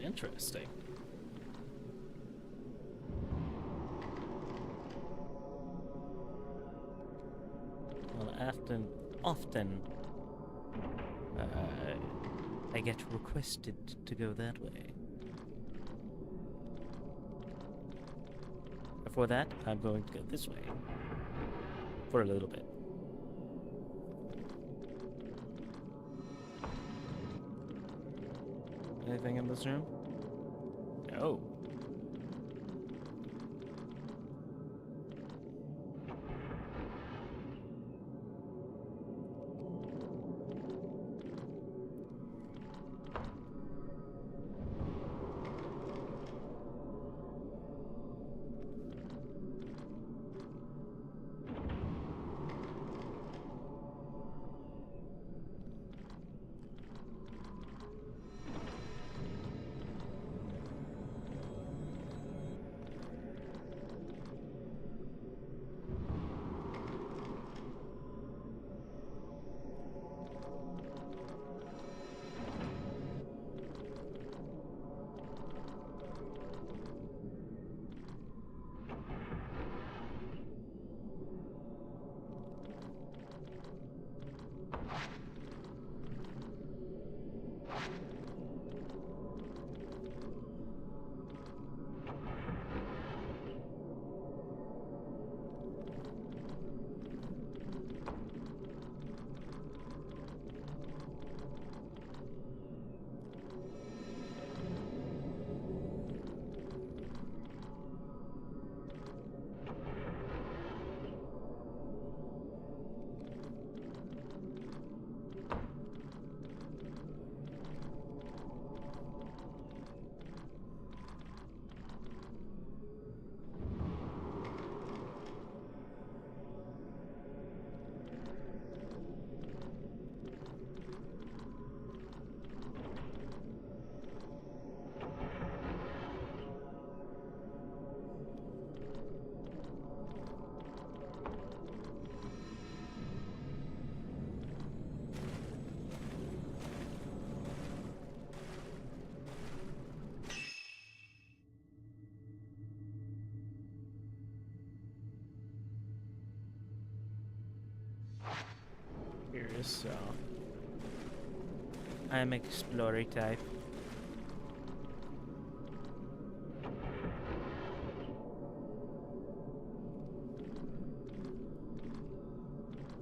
Interesting. Well, often, I get requested to go that way. For that, I'm going to go this way. For a little bit. Anything in this room? No. Curious, so I'm explorer type.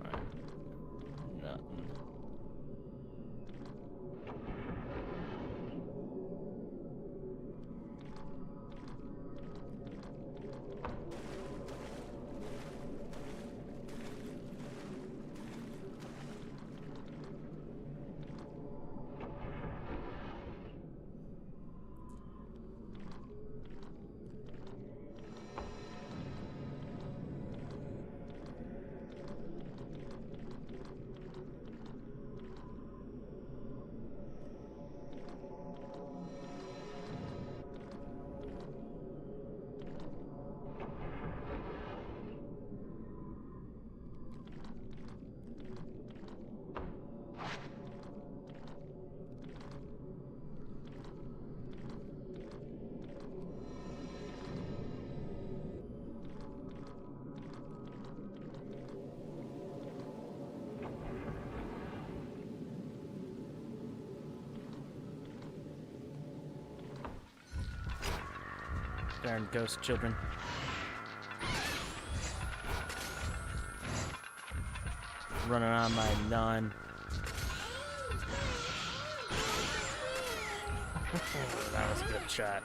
Alright. Nothing. Darn ghost children. Running on my lawn. That was a good shot.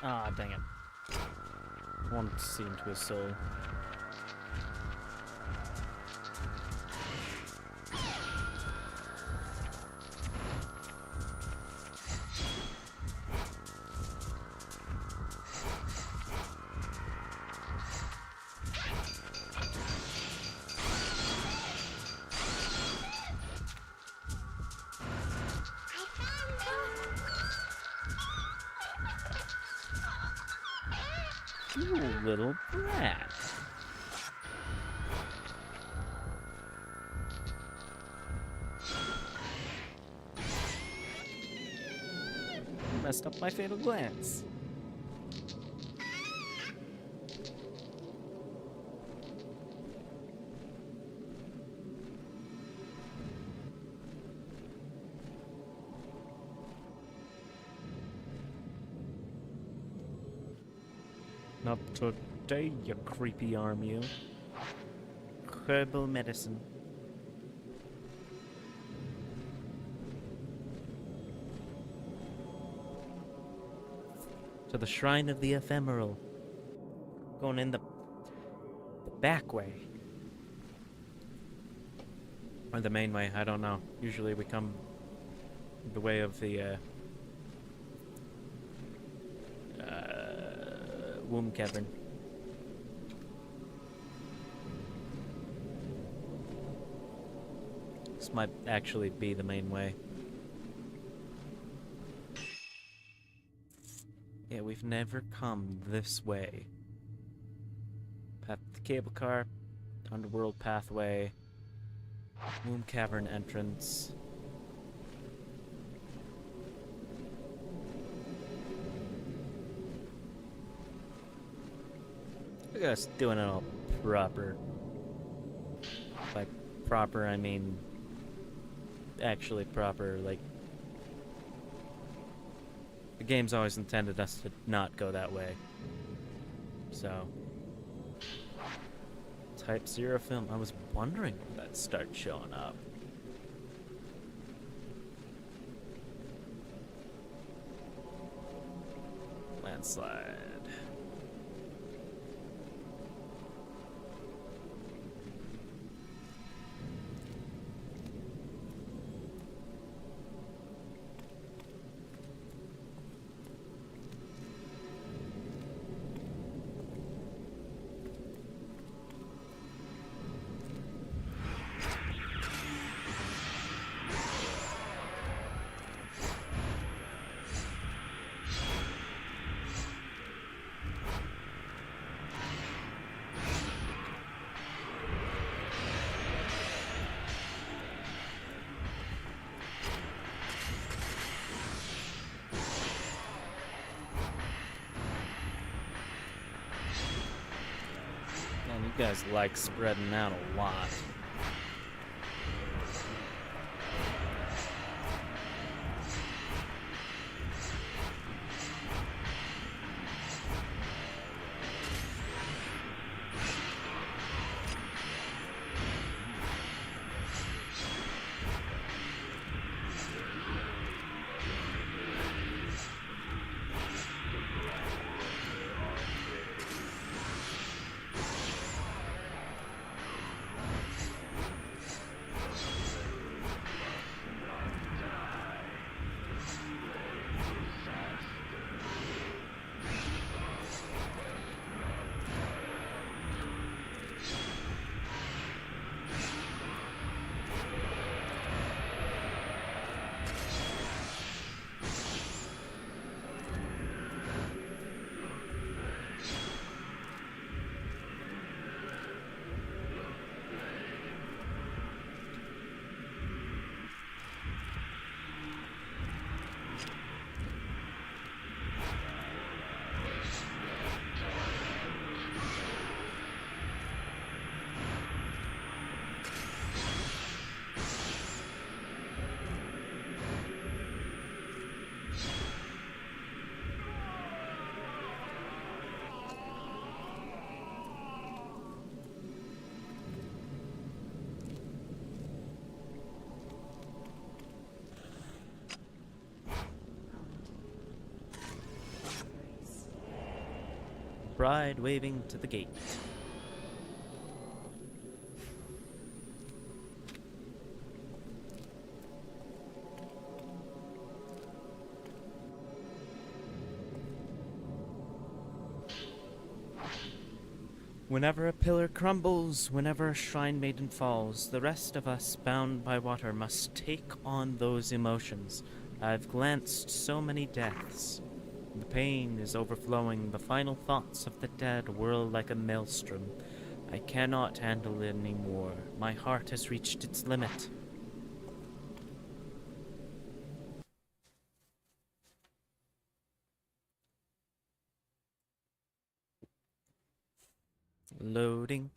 Ah, dang it. Won't seem to his soul. You little brat. Messed up my fatal glance. Not today, you creepy arm, you. Herbal medicine. To the shrine of the ephemeral. Going in the back way. Or the main way, I don't know. Usually we come the way of the womb cavern. This might actually be the main way. Yeah, we've never come this way. Path to the cable car, underworld pathway, womb cavern entrance. Look at us doing it all proper. By proper, I mean actually proper, like the game's always intended us to not go that way. So Type 0 film. I was wondering when that starts showing up. Landslide. guys like spreading out a lot. Bride waving to the gate. Whenever a pillar crumbles, whenever a shrine maiden falls, the rest of us, bound by water, must take on those emotions. I've glanced so many deaths. The pain is overflowing. The final thoughts of the dead whirl like a maelstrom. I cannot handle it anymore. My heart has reached its limit. Loading.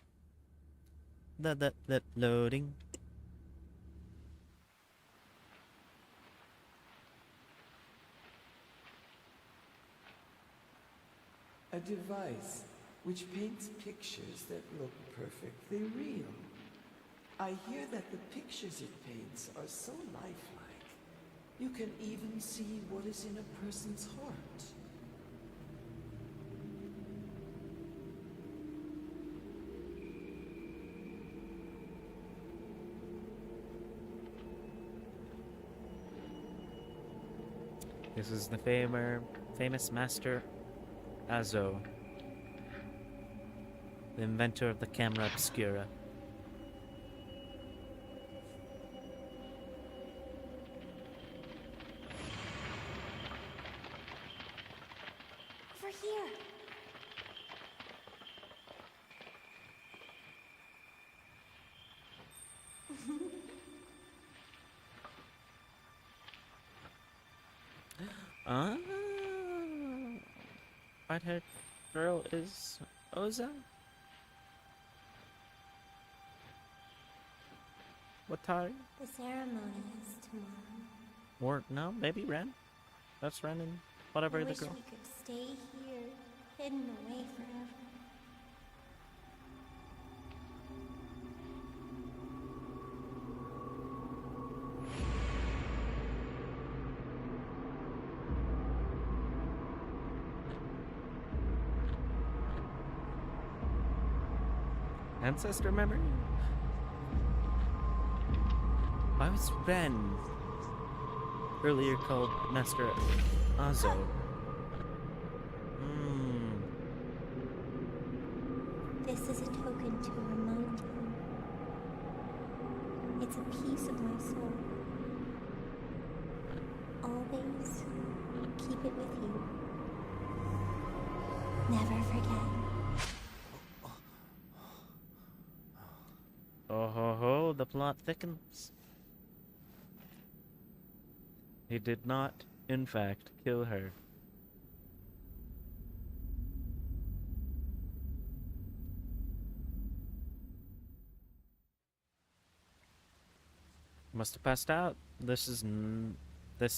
Loading. A device which paints pictures that look perfectly real. I hear that the pictures it paints are so lifelike. You can even see what is in a person's heart. This is the famous master Azo, the inventor of the camera obscura. Over here. Ah, white-haired girl is Oza? Watari? The ceremony is tomorrow. Or, no, maybe Ren? That's Ren and whatever I the wish girl. we could stay here, hidden away forever. Ancestor memory? Why was Ren earlier called Master Azo? This is a token to remind you. It's a piece of my soul. Always keep it with you. Never forget. Oh ho ho, the plot thickens. He did not, in fact, kill her. must have passed out. This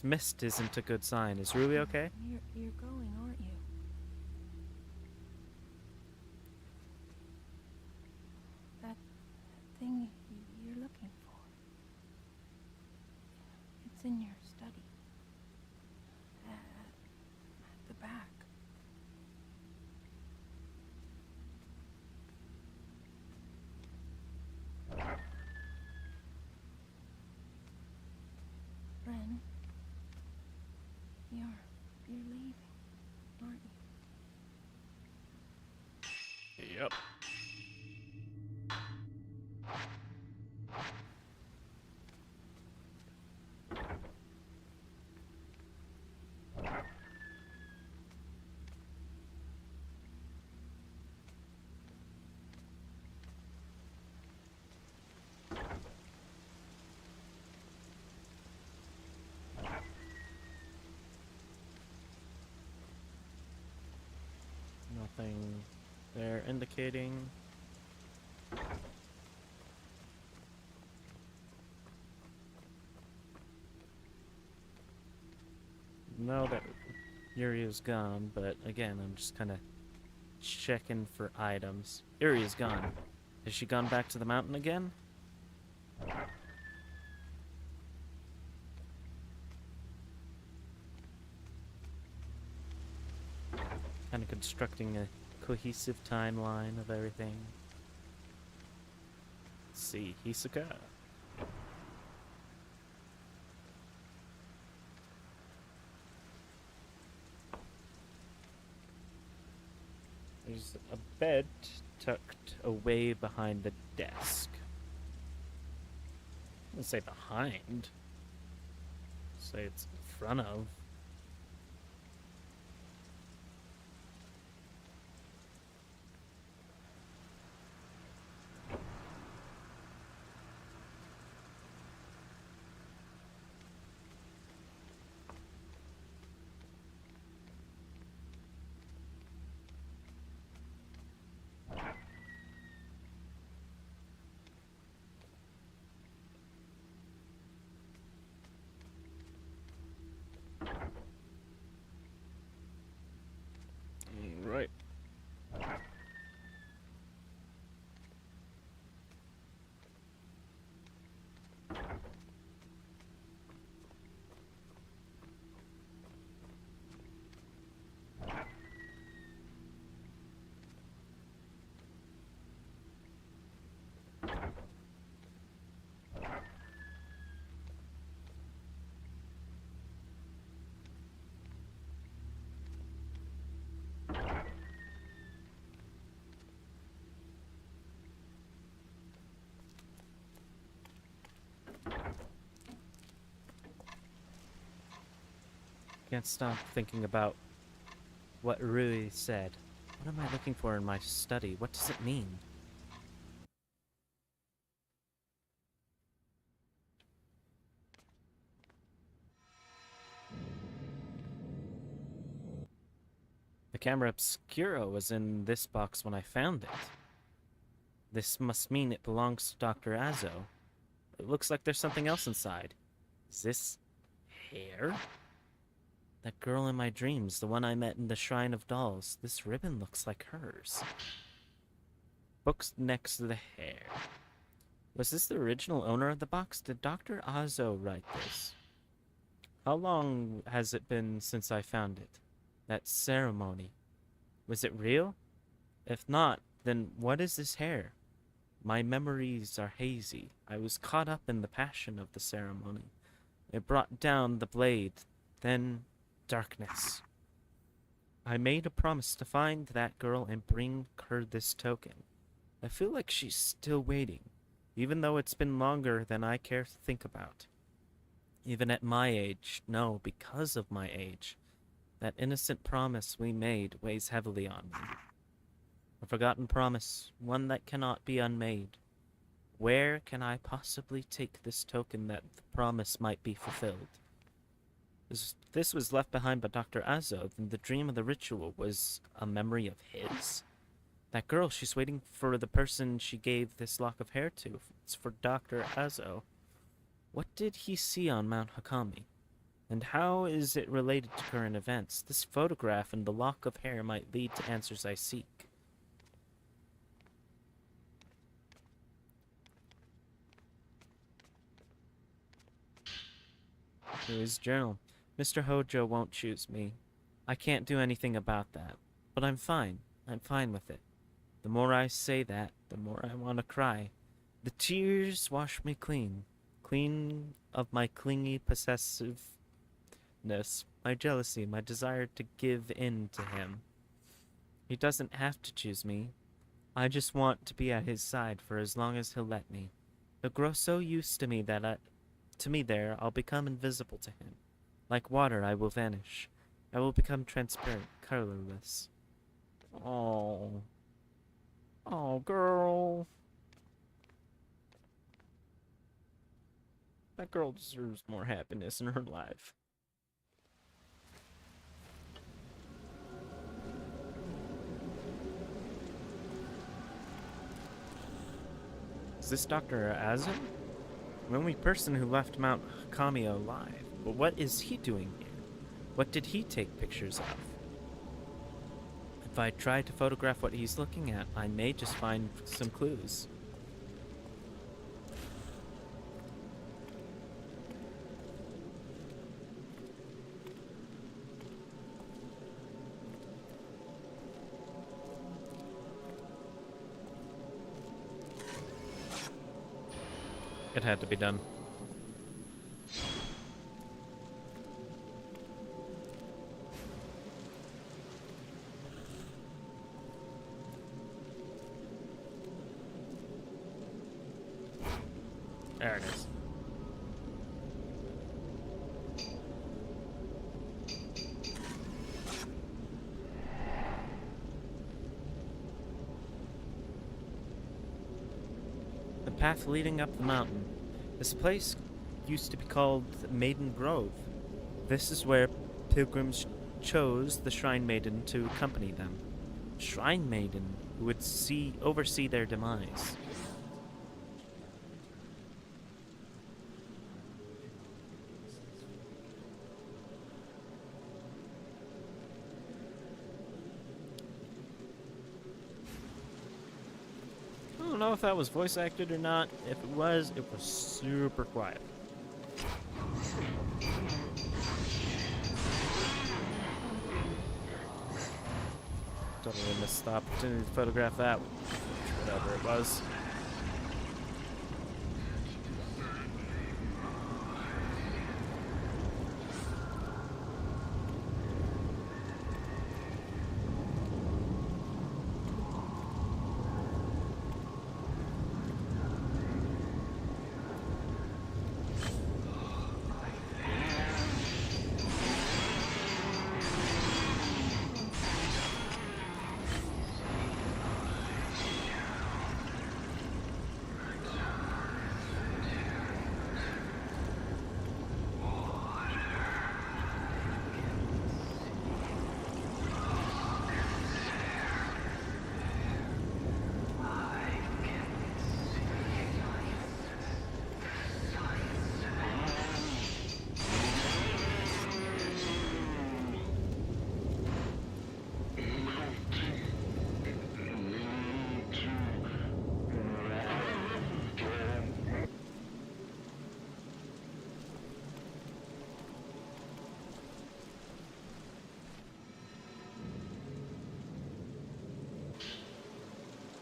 mist isn't a good sign. Is Rui okay? You're going, aren't you? That thing you're looking for. It's in your study. At the back. Ren, you're leaving, aren't you? Yep. Nothing there indicating. No, that Yuri is gone, but again, I'm just kind of checking for items. Yuri is gone. Has she gone back to the mountain again? Kind of constructing a cohesive timeline of everything. Let's see, Hisoka. There's a bed tucked away behind the desk. I wouldn't say behind. Say it's in front of. Right. Can't stop thinking about what Rui said. What am I looking for in my study? What does it mean? The camera obscura was in this box when I found it. This must mean it belongs to Dr. Azo. It looks like there's something else inside. Is this hair? That girl in my dreams, the one I met in the Shrine of Dolls, this ribbon looks like hers. Books next to the hair. Was this the original owner of the box? Did Dr. Azo write this? How long has it been since I found it? That ceremony. Was it real? If not, then what is this hair? My memories are hazy. I was caught up in the passion of the ceremony. It brought down the blade, then darkness. I made a promise to find that girl and bring her this token. I feel like she's still waiting, even though it's been longer than I care to think about. Even at my age, no, because of my age, that innocent promise we made weighs heavily on me. A forgotten promise, one that cannot be unmade. Where can I possibly take this token that the promise might be fulfilled? This was left behind by Dr. Azo, then the dream of the ritual was a memory of his? That girl, she's waiting for the person she gave this lock of hair to. It's for Dr. Azo. What did he see on Mount Hakami? And how is it related to current events? This photograph and the lock of hair might lead to answers I seek. Here is journal. Mr. Hojo won't choose me. I can't do anything about that. But I'm fine. I'm fine with it. The more I say that, the more I want to cry. The tears wash me clean. Clean of my clingy possessiveness, my jealousy, my desire to give in to him. He doesn't have to choose me. I just want to be at his side for as long as he'll let me. He'll grow so used to me that there, I'll become invisible to him. Like water, I will vanish. I will become transparent, colorless. Oh. Oh, girl. That girl deserves more happiness in her life. Is this Dr. Azim? The only person who left Mount Hakami alive. But what is he doing here? What did he take pictures of? If I try to photograph what he's looking at, I may just find some clues. It had to be done. There it is. The path leading up the mountain. This place used to be called Maiden Grove. This is where pilgrims chose the Shrine Maiden to accompany them. Shrine Maiden, who would oversee their demise. I don't know if that was voice acted or not. If it was super quiet. Totally missed the opportunity to photograph that. Whatever it was.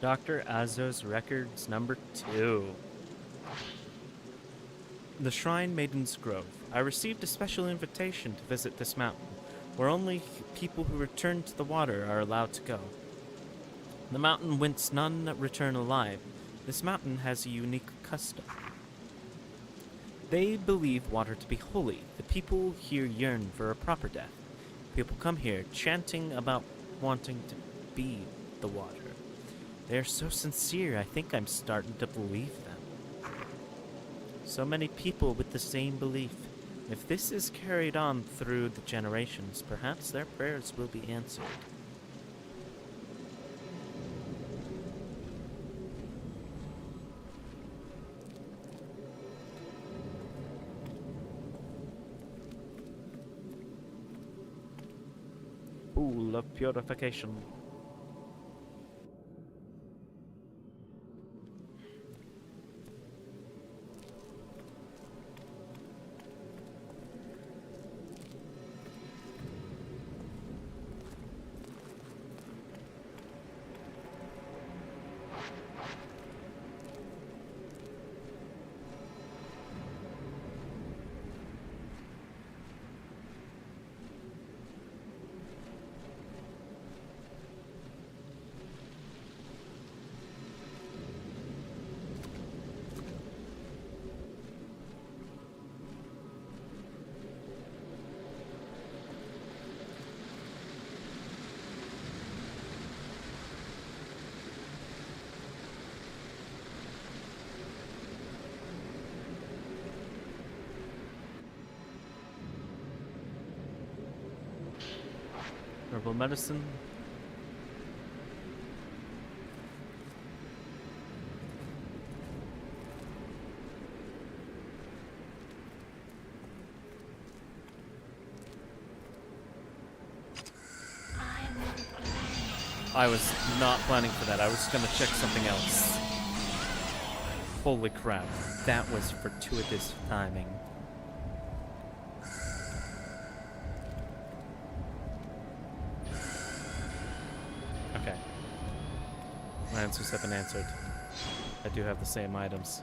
Dr. Azo's Records number 2. The Shrine Maiden's Grove. I received a special invitation to visit this mountain, where only people who return to the water are allowed to go. The mountain whence none return alive. This mountain has a unique custom. They believe water to be holy. The people here yearn for a proper death. People come here chanting about wanting to be the water. They are so sincere, I think I'm starting to believe them. So many people with the same belief. If this is carried on through the generations, perhaps their prayers will be answered. Temple of Purification. Herbal medicine. I was not planning for that. I was gonna check something else. Holy crap. That was fortuitous timing. Okay. My answers have been answered. I do have the same items.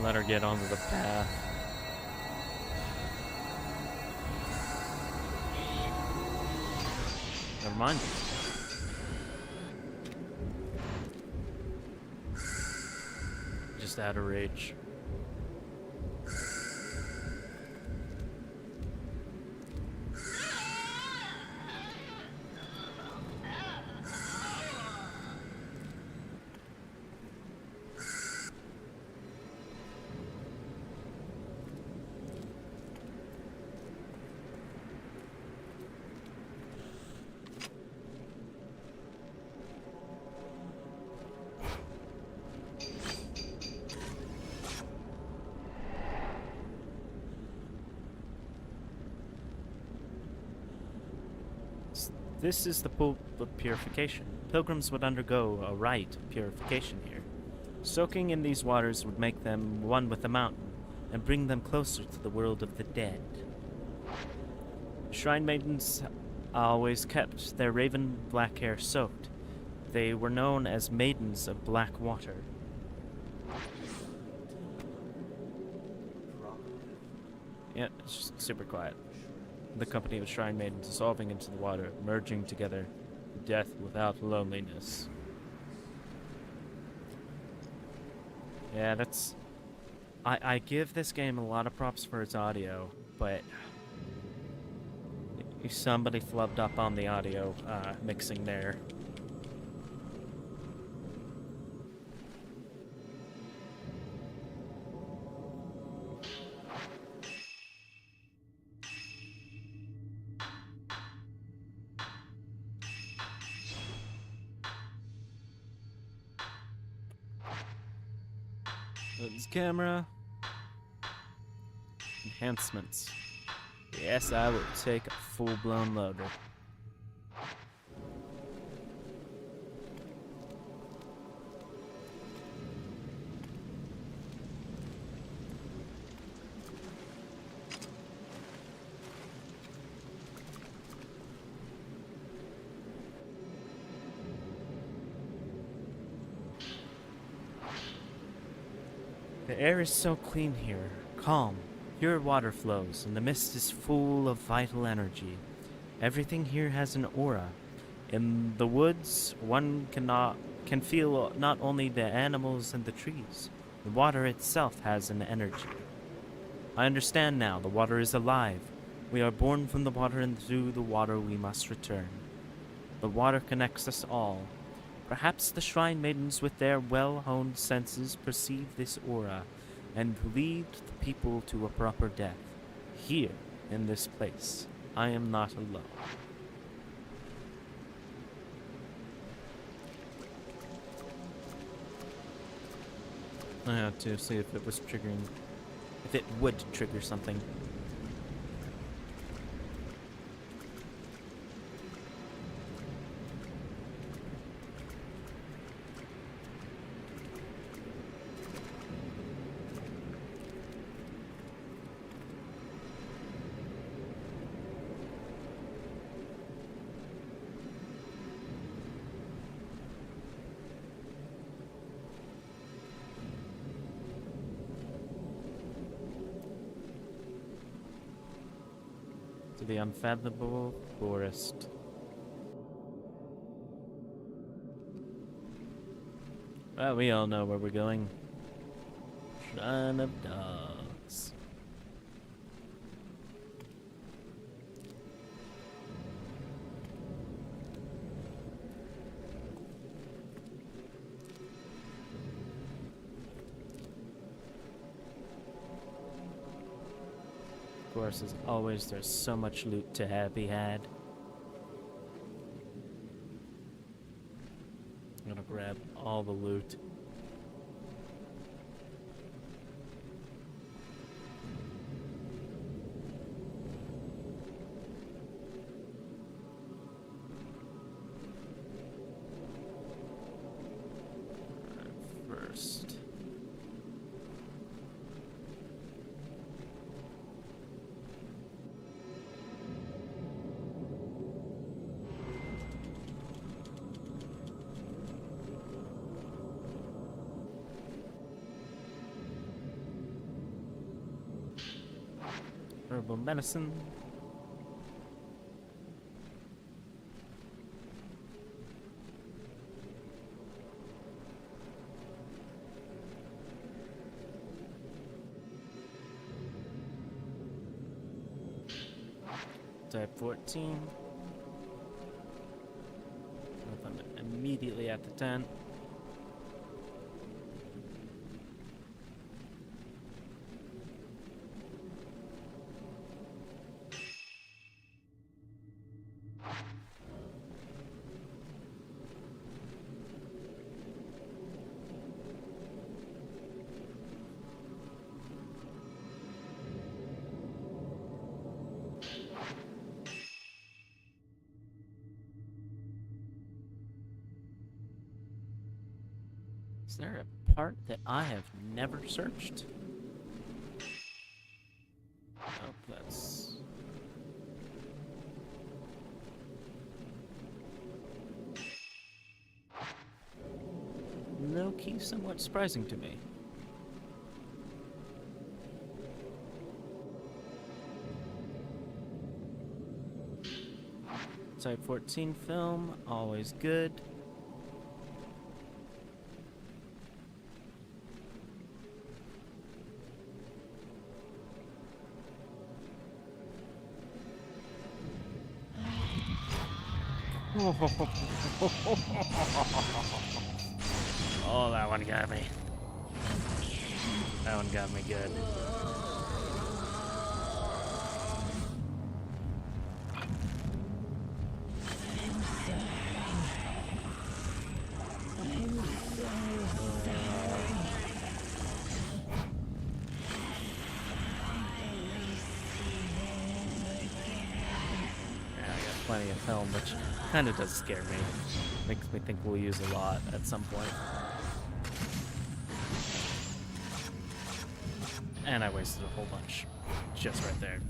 Let her get onto the path. Never mind. Just out of rage. This is the pool of purification. Pilgrims would undergo a rite of purification here. Soaking in these waters would make them one with the mountain and bring them closer to the world of the dead. Shrine maidens always kept their raven black hair soaked. They were known as maidens of black water. Yeah, it's just super quiet. The company of shrine maidens dissolving into the water, merging together. Death without loneliness. Yeah, that's... I give this game a lot of props for its audio, but... somebody flubbed up on the audio mixing there. This camera. enhancements. Yes, I will take a full-blown loader. The air is so clean here, calm, pure water flows, and the mist is full of vital energy. Everything here has an aura. In the woods, one can feel not only the animals and the trees, the water itself has an energy. I understand now, the water is alive. We are born from the water, and through the water we must return. The water connects us all. Perhaps the Shrine Maidens with their well-honed senses perceive this aura and lead the people to a proper death. Here, in this place, I am not alone. I had to see if it was triggering, if it would trigger something. To the unfathomable forest. Well, we all know where we're going. Shrine of Dogs. Of course, as always, there's so much loot to be had. I'm gonna grab all the loot. First. Herbal medicine. Type 14. Nothing immediately at the 10. Is there a part that I have never searched? Oh, that's... low-key somewhat surprising to me. Type 14 film, always good. Oh, that one got me. That one got me good. plenty of film, which kind of does scare me. Makes me think we'll use a lot at some point. And I wasted a whole bunch just right there.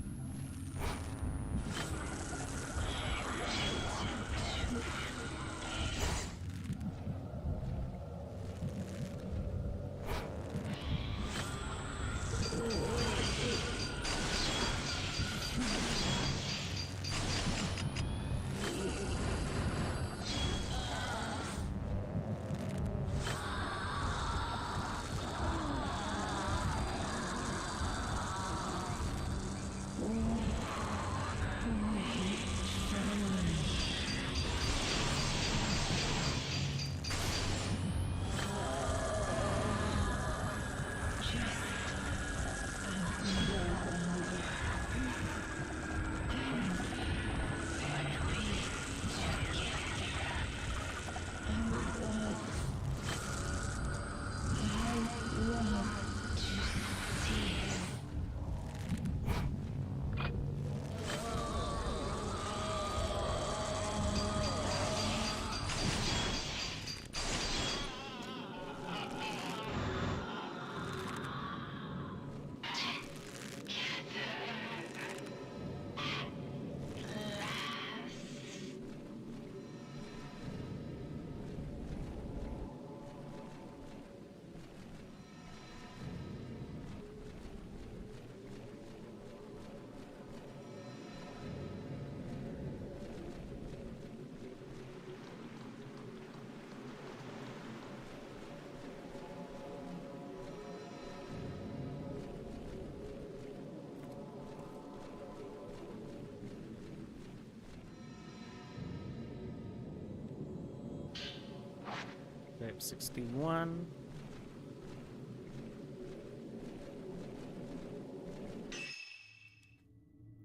Type 61.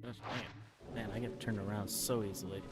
Gosh, man, I get turned around so easily.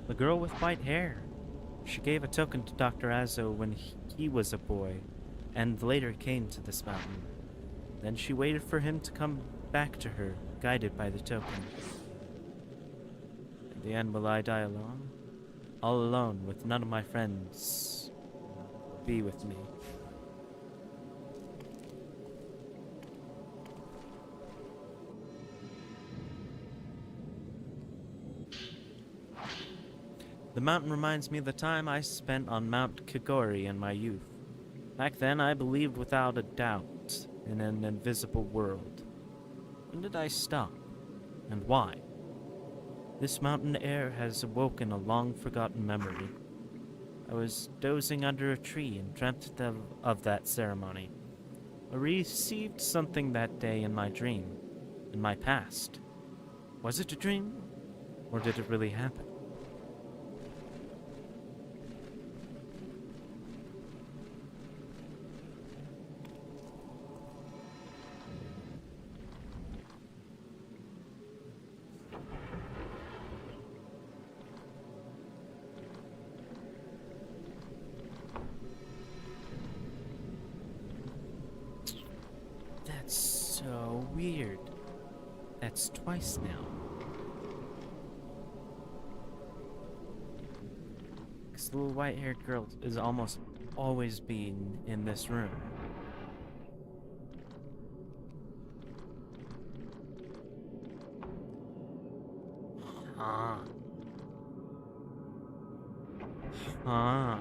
The girl with white hair. She gave a token to Dr. Azo when he was a boy, and later came to this mountain. Then she waited for him to come back to her, guided by the token. In the end, will I die alone? All alone, with none of my friends be with me. The mountain reminds me of the time I spent on Mount Kigori in my youth. Back then, I believed without a doubt in an invisible world. When did I stop? And why? This mountain air has awoken a long-forgotten memory. I was dozing under a tree and dreamt of that ceremony. I received something that day in my dream, in my past. Was it a dream? Or did it really happen? That's so weird. That's twice now. This little white-haired girl is almost always being in this room. Huh. Huh.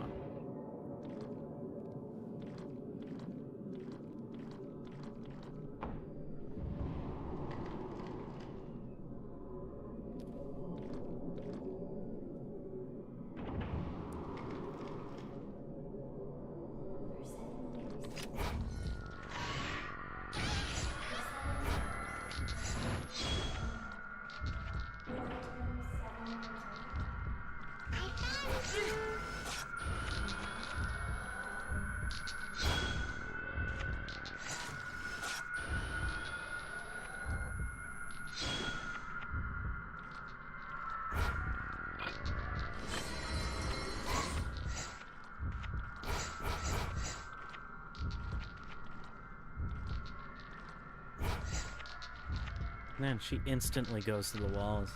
Man, she instantly goes to the walls.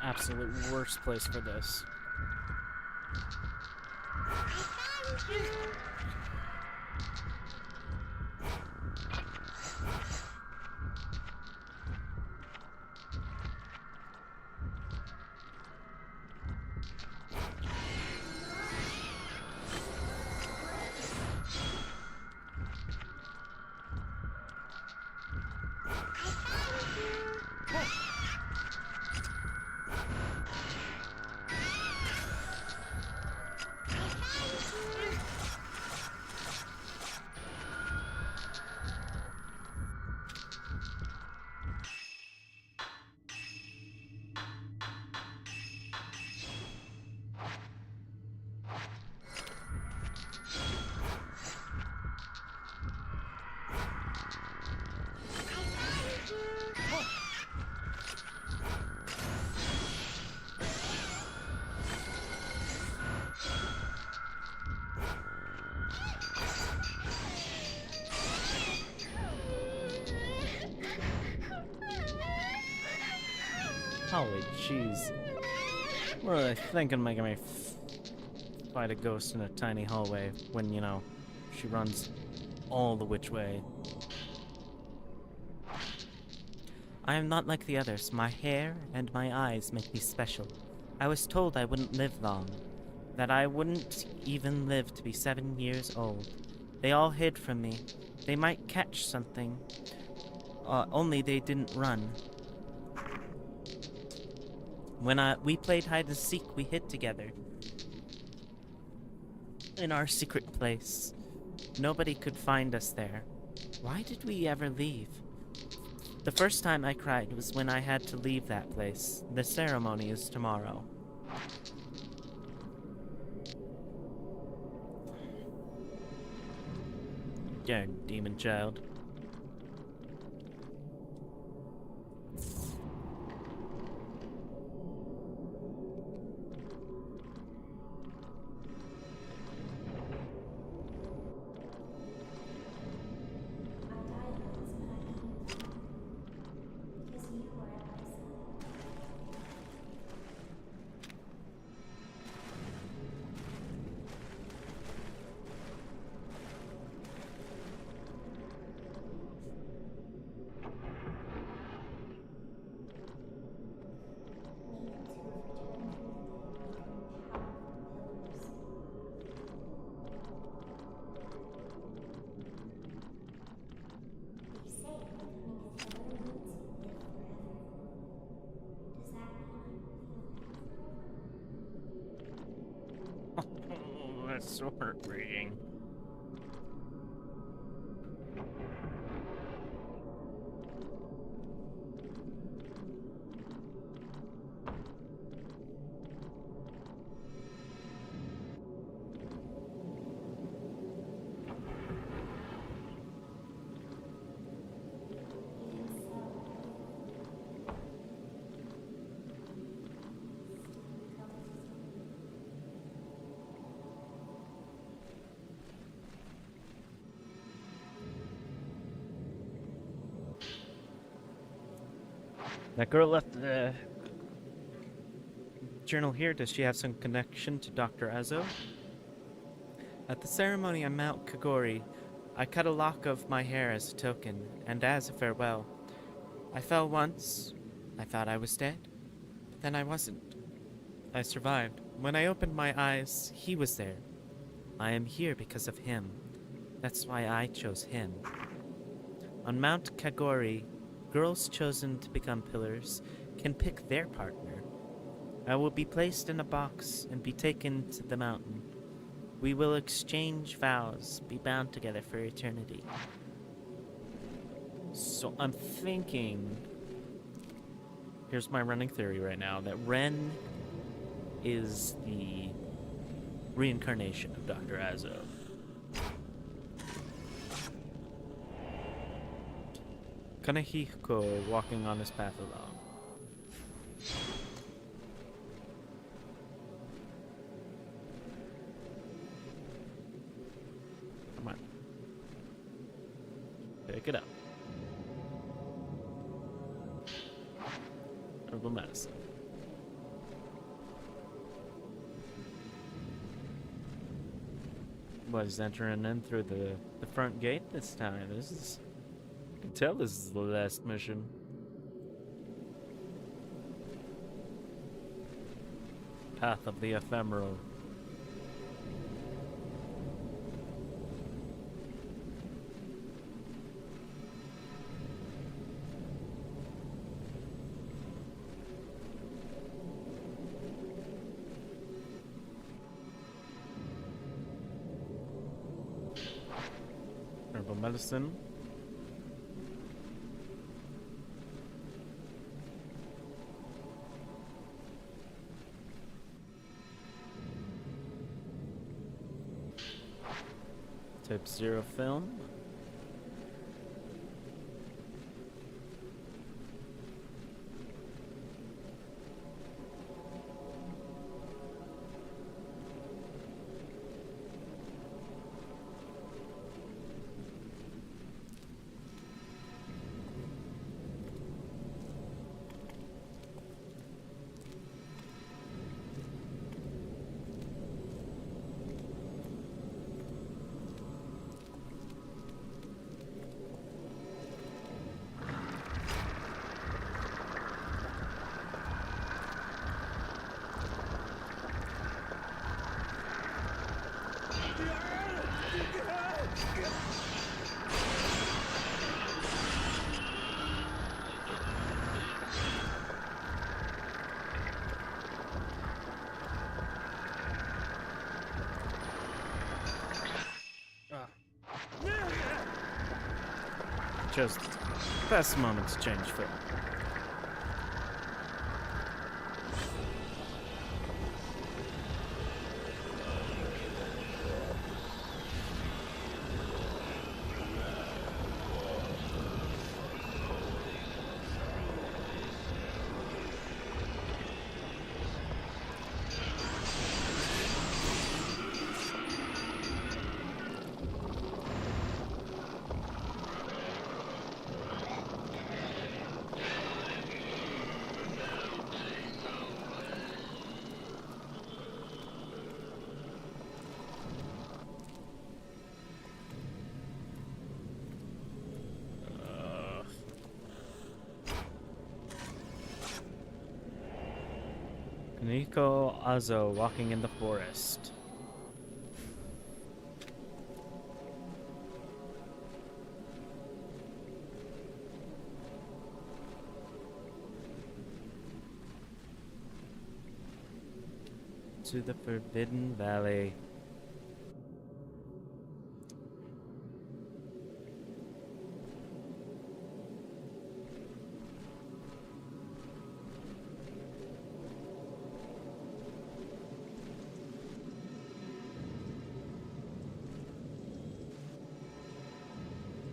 Absolute worst place for this. Holy jeez. What are they thinking, making me fight a ghost in a tiny hallway when, you know, she runs all the which way? I am not like the others. My hair and my eyes make me special. I was told I wouldn't live long, that I wouldn't even live to be 7 years old. They all hid from me. They might catch something. Only they didn't run. When we played hide and seek, we hid together. In our secret place. Nobody could find us there. Why did we ever leave? The first time I cried was when I had to leave that place. The ceremony is tomorrow. Yeah, demon child. Oh, that's so heartbreaking. That girl left the journal here. Does she have some connection to Dr. Azo? At the ceremony on Mount Kagori, I cut a lock of my hair as a token, and as a farewell. I fell once. I thought I was dead. But then I wasn't. I survived. When I opened my eyes, he was there. I am here because of him. That's why I chose him. On Mount Kagori, girls chosen to become pillars can pick their partner. I will be placed in a box and be taken to the mountain. We will exchange vows, be bound together for eternity. So I'm thinking... Here's my running theory right now, that Ren is the reincarnation of Dr. Azo. Kanehiko walking on his path alone. Come on. Pick it up. Herbal medicine. Was entering in through the front gate this time. This is... I can tell this is the last mission. Path of the Ephemeral. Herbal medicine. Type 0 film. chose the best moment to change film. Nico Azo walking in the forest. To the Forbidden Valley.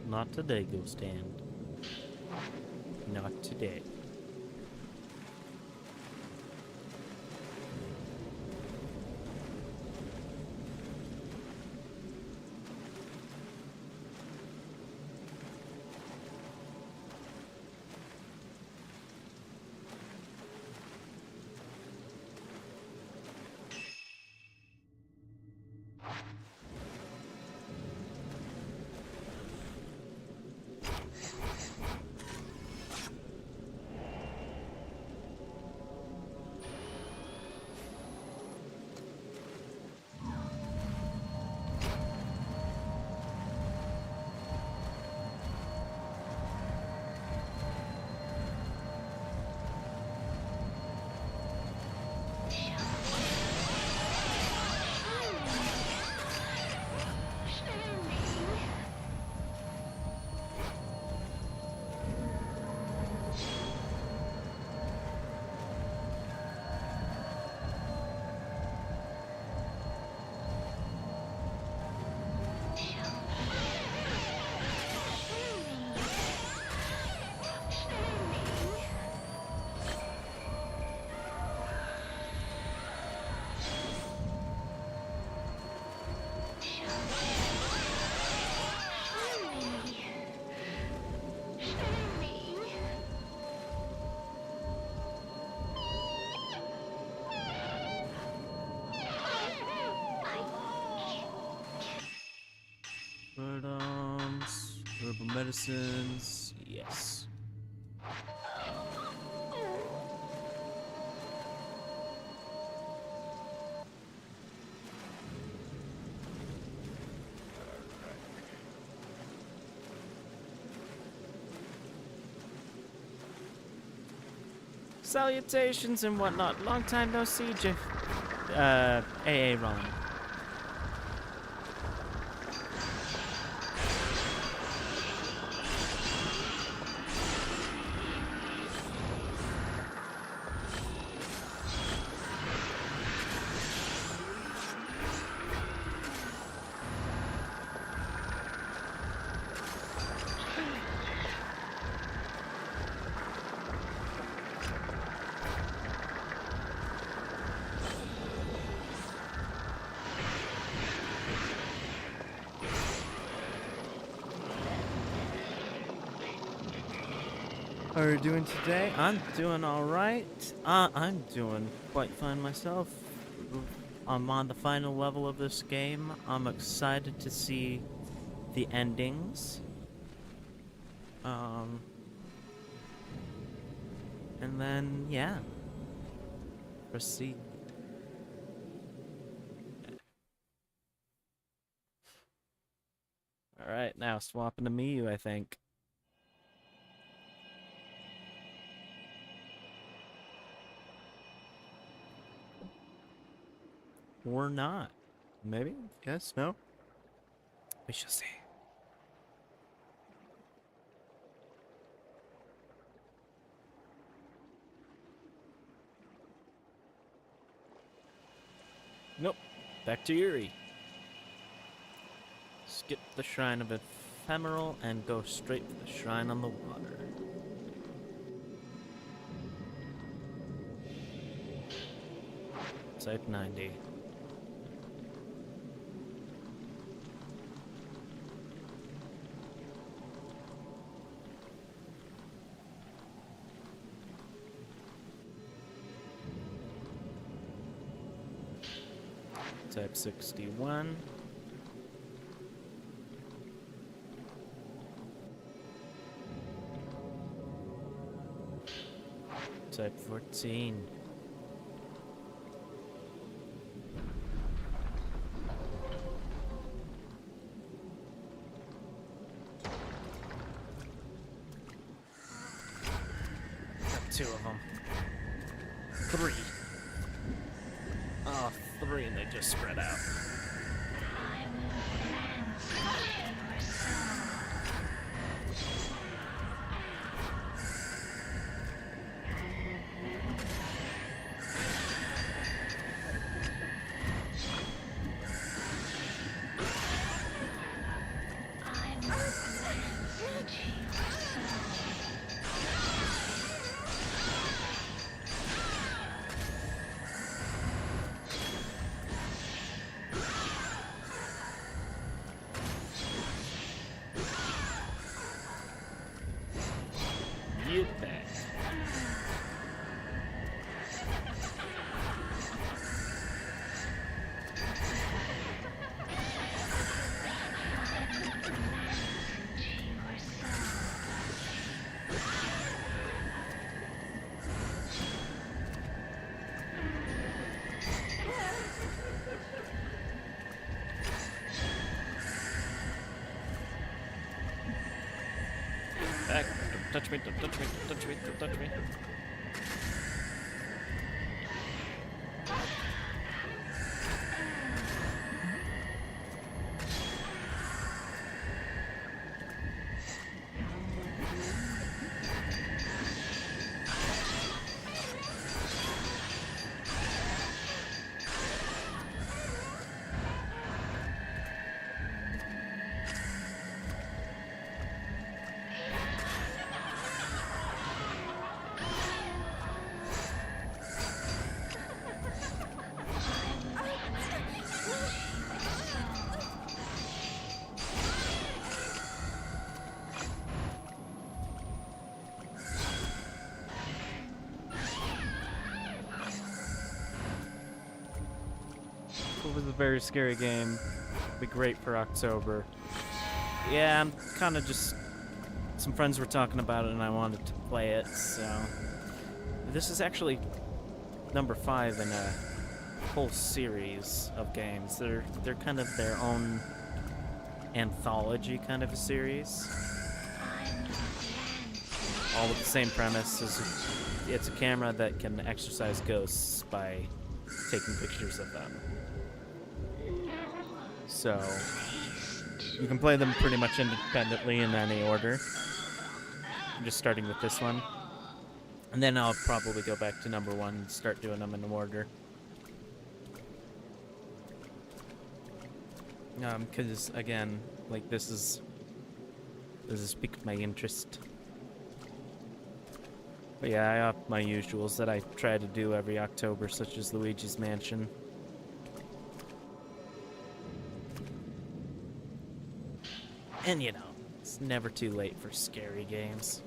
Not today, Ghost Hand. Not today. Bird arms, herbal medicines, yes. Salutations and whatnot. Long time no see, Jeff. AA Ron. How are you doing today? I'm doing alright. I'm doing quite fine myself. I'm on the final level of this game. I'm excited to see the endings. And then, yeah. Proceed. Alright, now swapping to Miyu, I think. Or not. Maybe? Yes? No? We shall see. Nope. Back to Yuri. Skip the Shrine of Ephemeral and go straight for the Shrine on the Water. Type 90. Type 61. Type 14. Got 2 of them. 3. Oh, 3 and they just spread out. Get back. Back. Don't touch me, don't touch me, don't touch me, don't touch me. It was a very scary game. Be great for October. Yeah, I'm kind of just... Some friends were talking about it and I wanted to play it, so... This is actually number 5 in a whole series of games. They're kind of their own anthology kind of a series. All with the same premise. It's a camera that can exorcise ghosts by taking pictures of them. So, you can play them pretty much independently in any order. I'm just starting with this one. And then I'll probably go back to number 1 and start doing them in order. Because, again, like, this has piqued my interest. But yeah, I have my usuals that I try to do every October, such as Luigi's Mansion. And you know, it's never too late for scary games.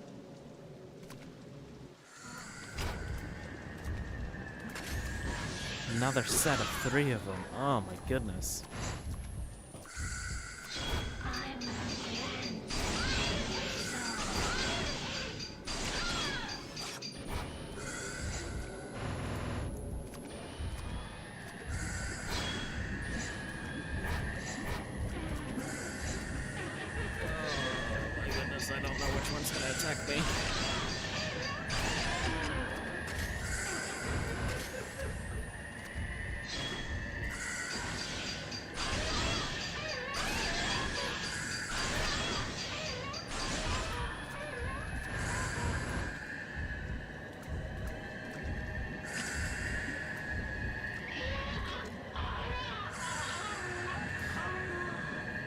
Another set of 3 of them. Oh my goodness. I don't know which one's gonna attack me.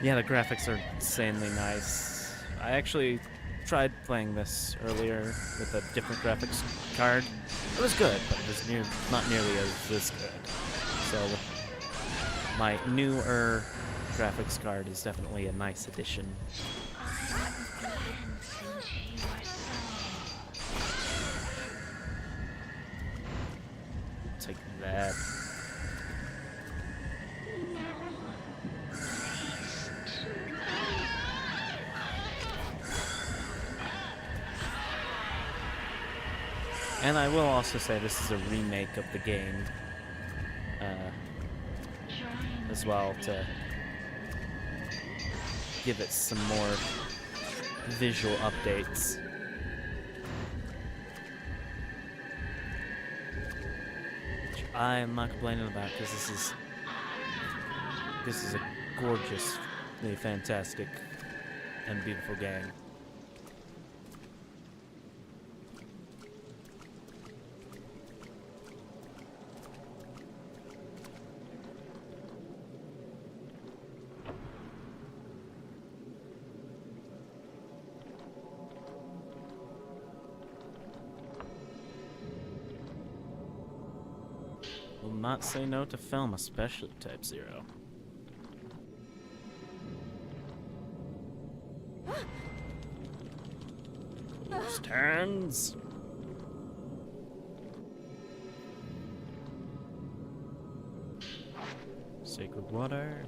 Yeah, the graphics are insanely nice. I actually tried playing this earlier with a different graphics card. It was good, but it was not nearly as this good. So my newer graphics card is definitely a nice addition. Take that. And I will also say this is a remake of the game as well, to give it some more visual updates. Which I am not complaining about, because this is a gorgeously fantastic and beautiful game. Will not say no to film, especially Type 0. Close turns. Sacred water.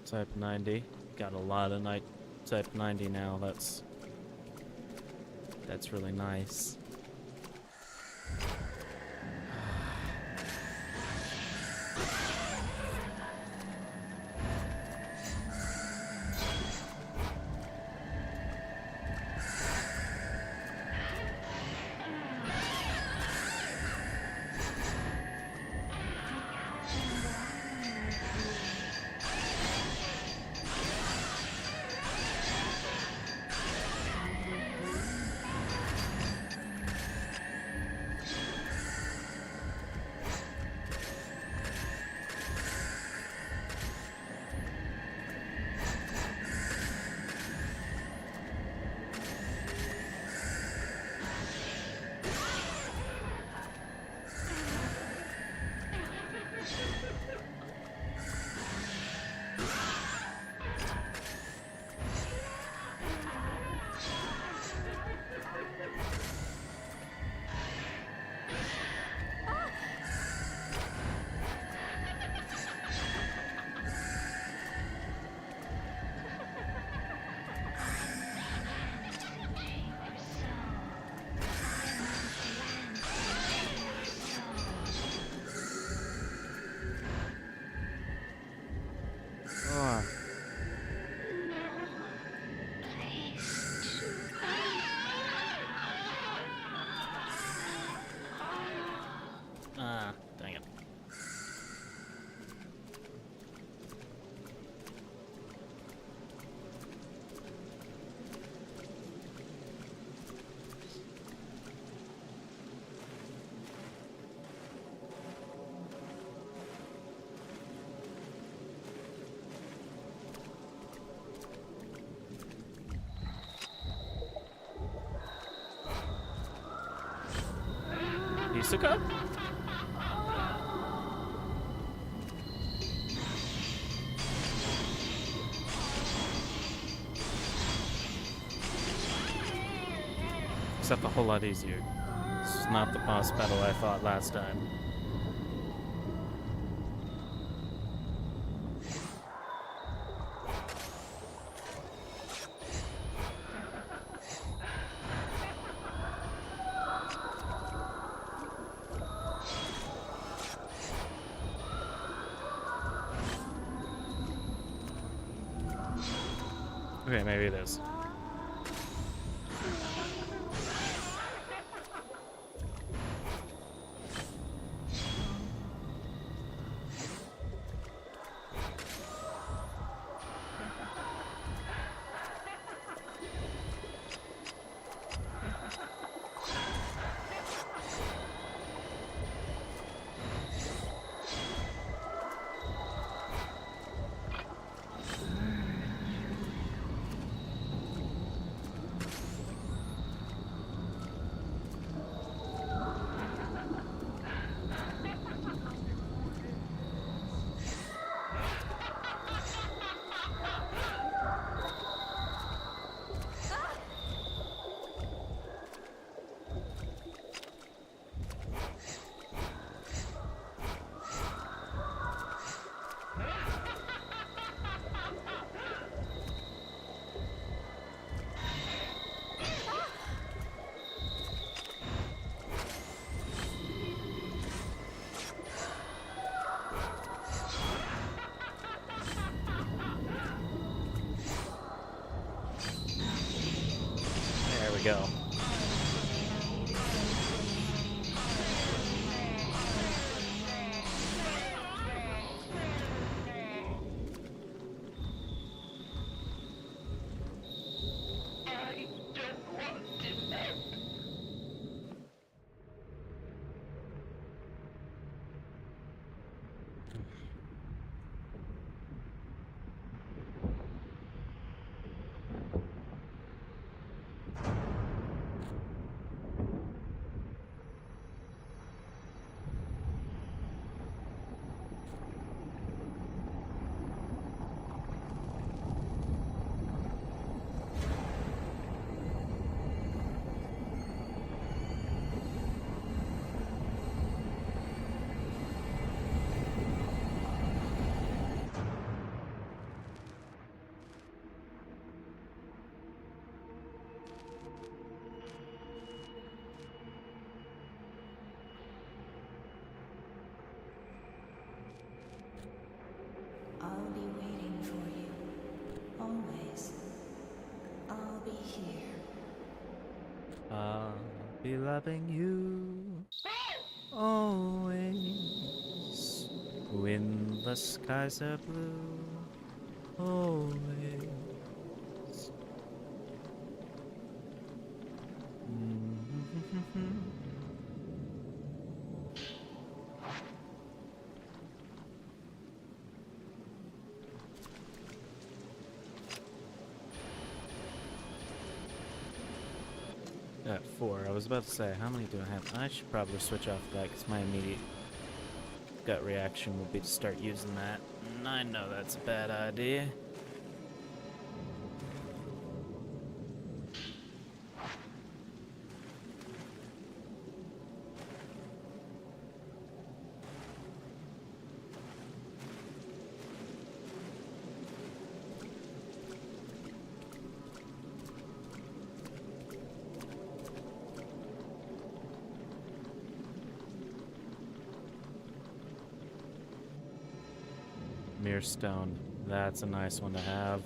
Type 90. Got a lot of Type 90 now. That's really nice. Dang it. Isuka? Except a whole lot easier. This is not the boss battle I fought last time. Okay, maybe it is. go. I'll be waiting for you. Always. I'll be here. I'll be loving you always when the skies are blue. Always. At 4. I was about to say, how many do I have? I should probably switch off that because my immediate gut reaction would be to start using that. And I know that's a bad idea. Mere stone. That's a nice one to have.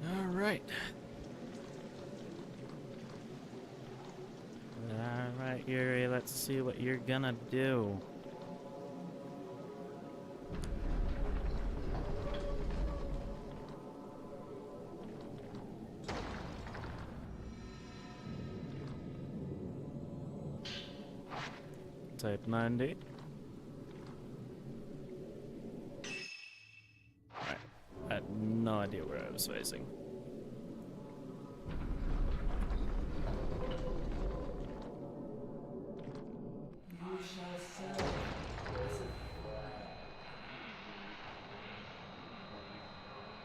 All right. Alright, Yuri, let's see what you're gonna do. Type 90. Alright, I had no idea where I was facing. You shall serve as a friend.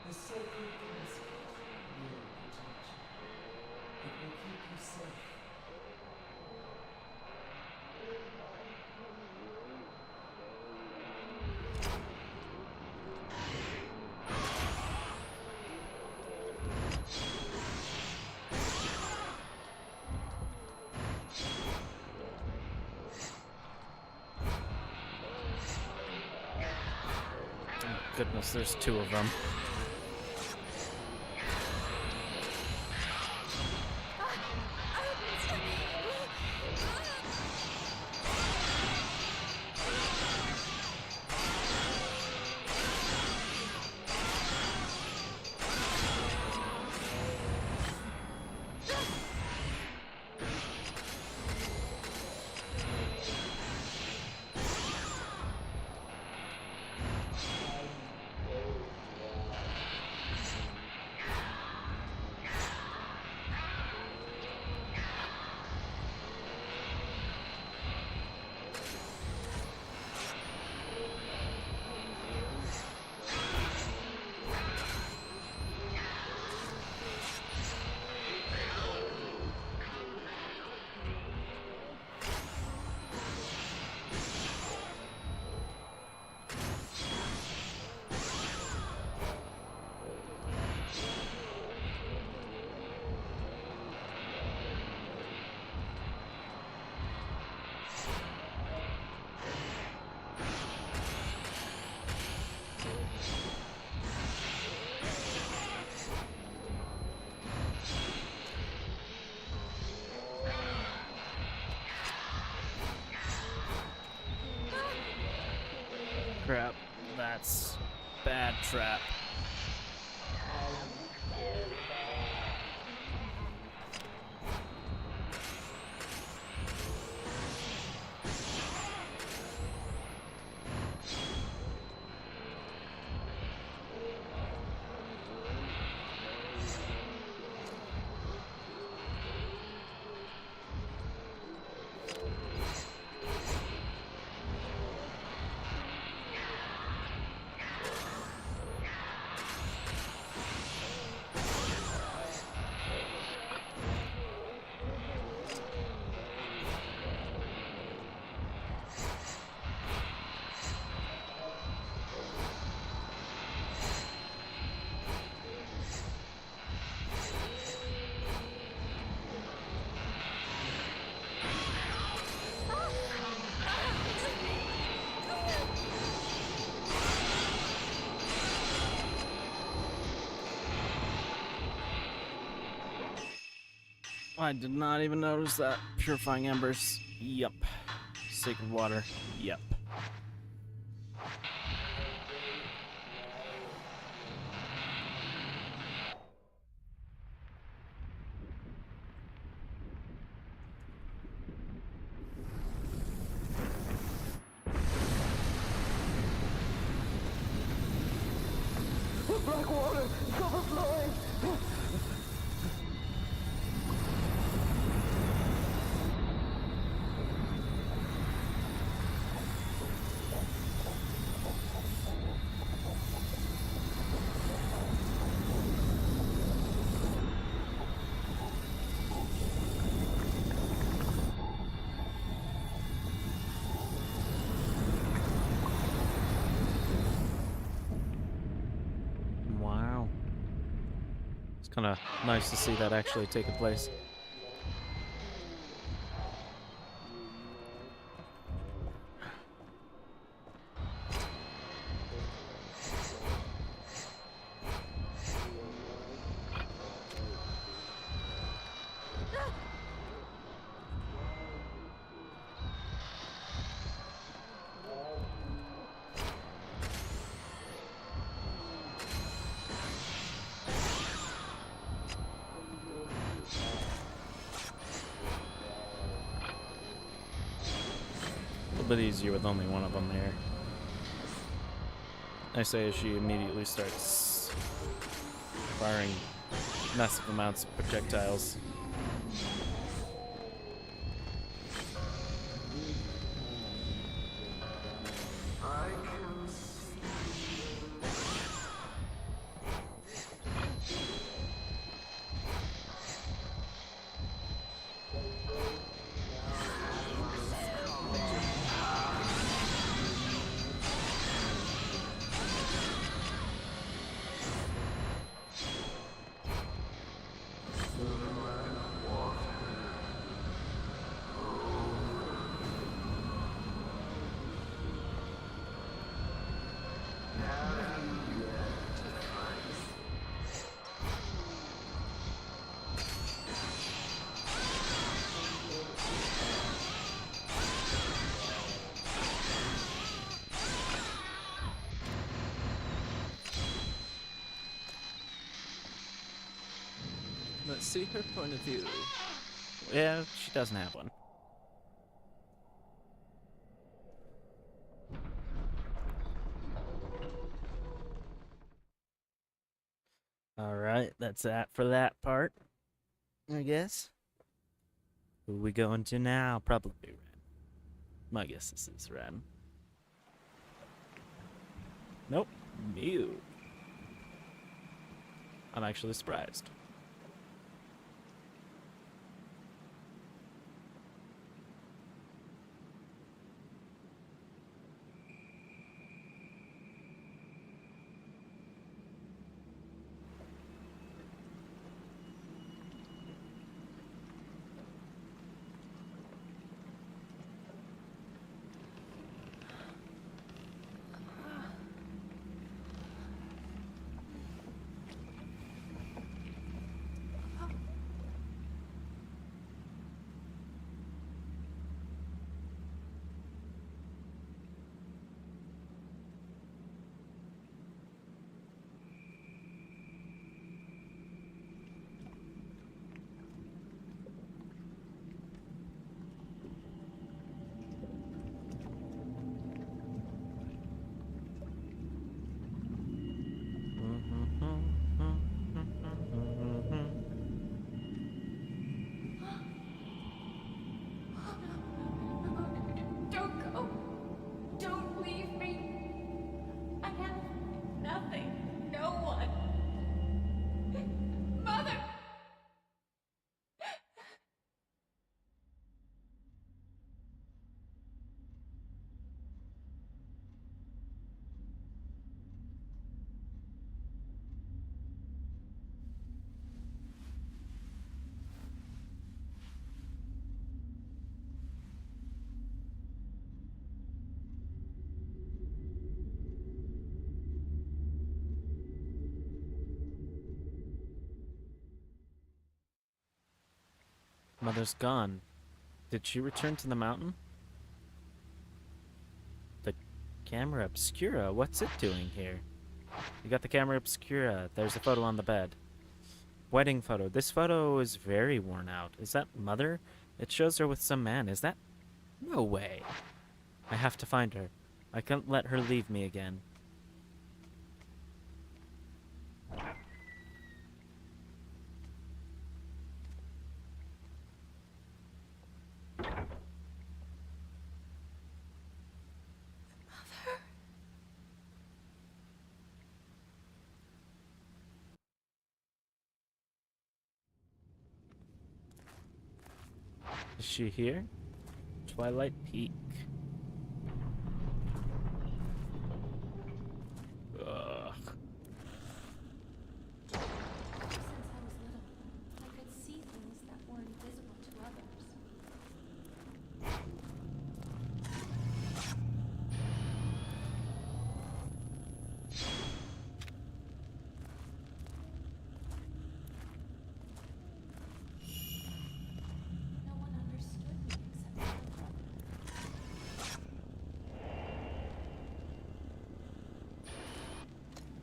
The sacred casket will protect you. It will keep you safe. Goodness, there's 2 of them. trap. I did not even notice that. Purifying embers. Yup. Sacred water. Yup. Black water! It's overflowing! Wow. It's kind of nice to see that actually taking place. A little bit easier with only one of them there. I say as she immediately starts firing massive amounts of projectiles. Let's see her point of view. Yeah, she doesn't have one. Alright, that's that for that part, I guess. Who we going to now? Probably Ren. My guess this is Ren. Nope. Mew. I'm actually surprised. Mother's gone. Did she return to the mountain? The camera obscura? What's it doing here? You got the camera obscura. There's a photo on the bed. Wedding photo. This photo is very worn out. Is that Mother? It shows her with some man. Is that? No way. I have to find her. I can't let her leave me again. Is she here? Twilight Peak. Ugh. Since I was little, I could see things that were invisible to others. No one understood me except my brother.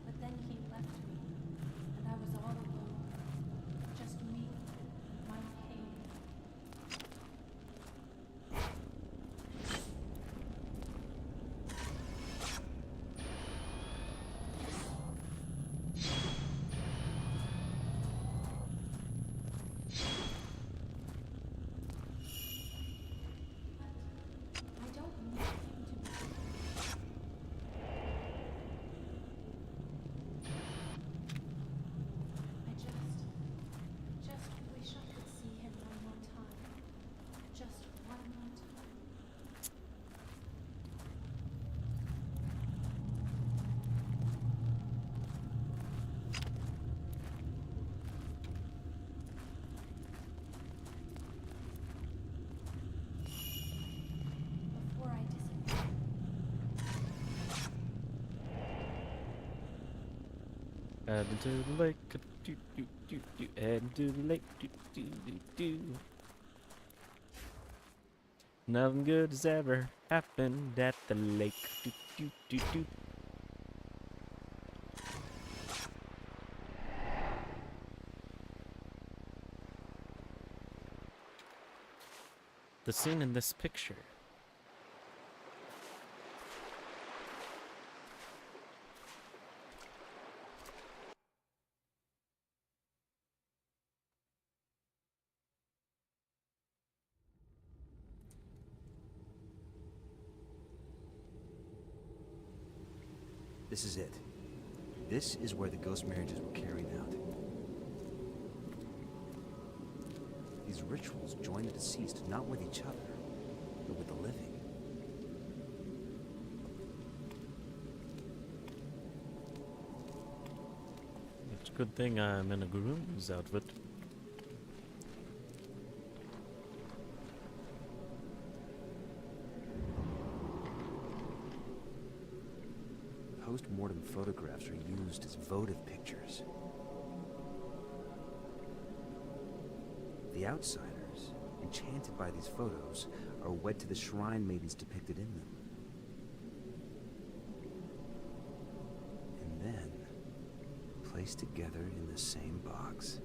But then he left me, and I was all alone. Just me, my pain. But I don't need him to be with me. I just wish I could see him one more time. Just one more time. Before I disappear. Head into the lake. Do, do, do, do. Head into the lake. Do, do, do, do. Nothing good has ever happened at the lake. Do, do, do, do. The scene in this picture. This is it. This is where the ghost marriages were carried out. These rituals join the deceased not with each other, but with the living. It's a good thing I'm in a groom's outfit. Post-mortem photographs are used as votive pictures. The outsiders, enchanted by these photos, are wed to the shrine maidens depicted in them. And then, placed together in the same box.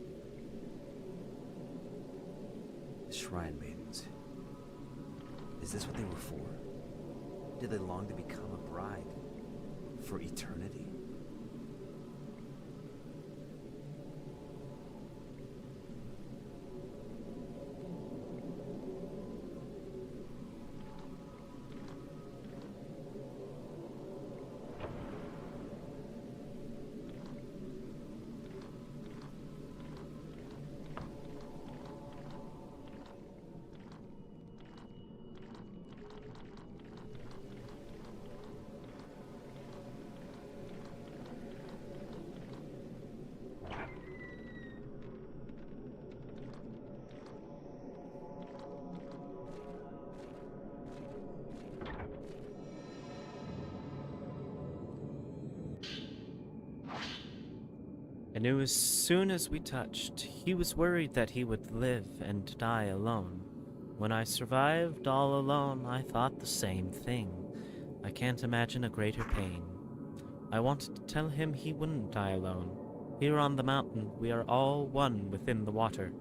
The shrine maidens. Is this what they were for? Did they long to become a bride? For eternity? knew as soon as we touched, he was worried that he would live and die alone. When I survived all alone, I thought the same thing. I can't imagine a greater pain. I wanted to tell him he wouldn't die alone. Here on the mountain, we are all one within the water.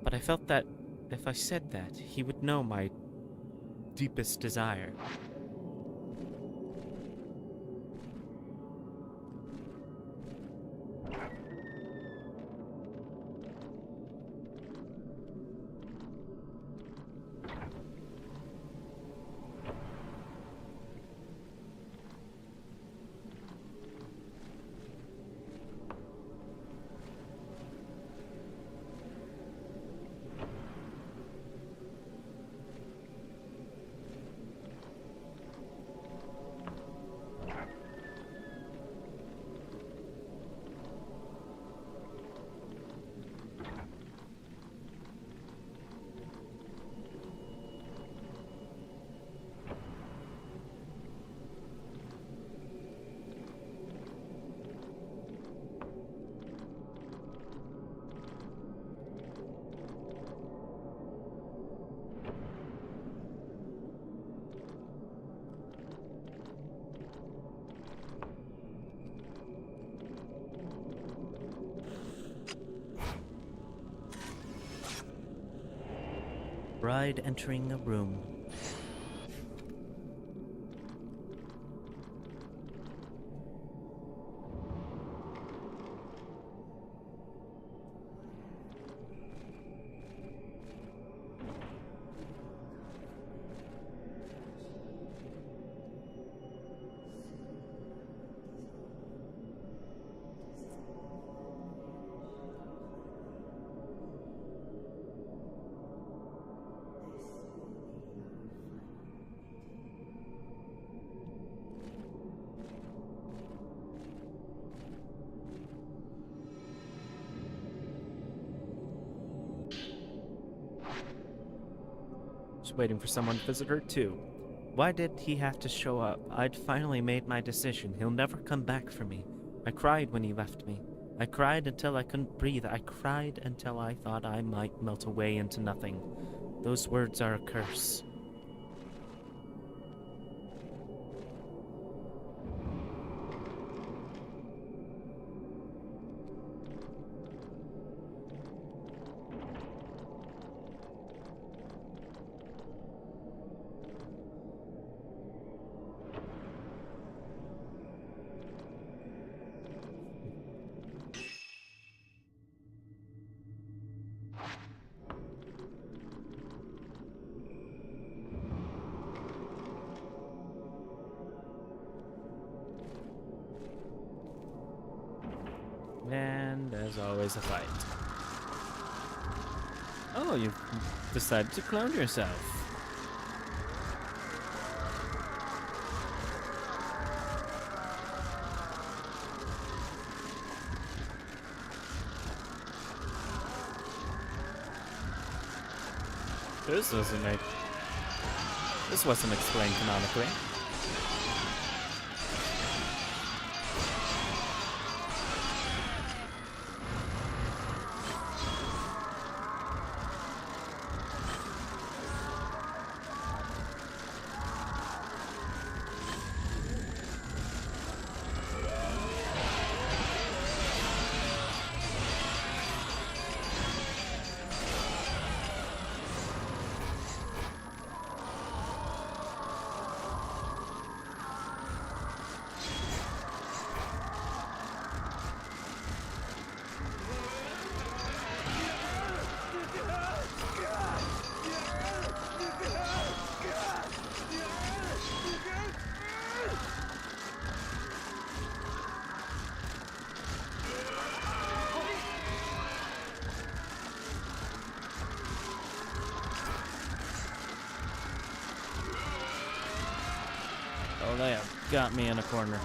But I felt that if I said that, he would know my deepest desire. Bride entering a room. Just waiting for someone to visit her too. Why did he have to show up? I'd finally made my decision. He'll never come back for me. I cried when he left me. I cried until I couldn't breathe. I cried until I thought I might melt away into nothing. Those words are a curse. And as always, a fight. Oh, you've decided to clone yourself. This wasn't explained canonically. Oh, they have got me in a corner.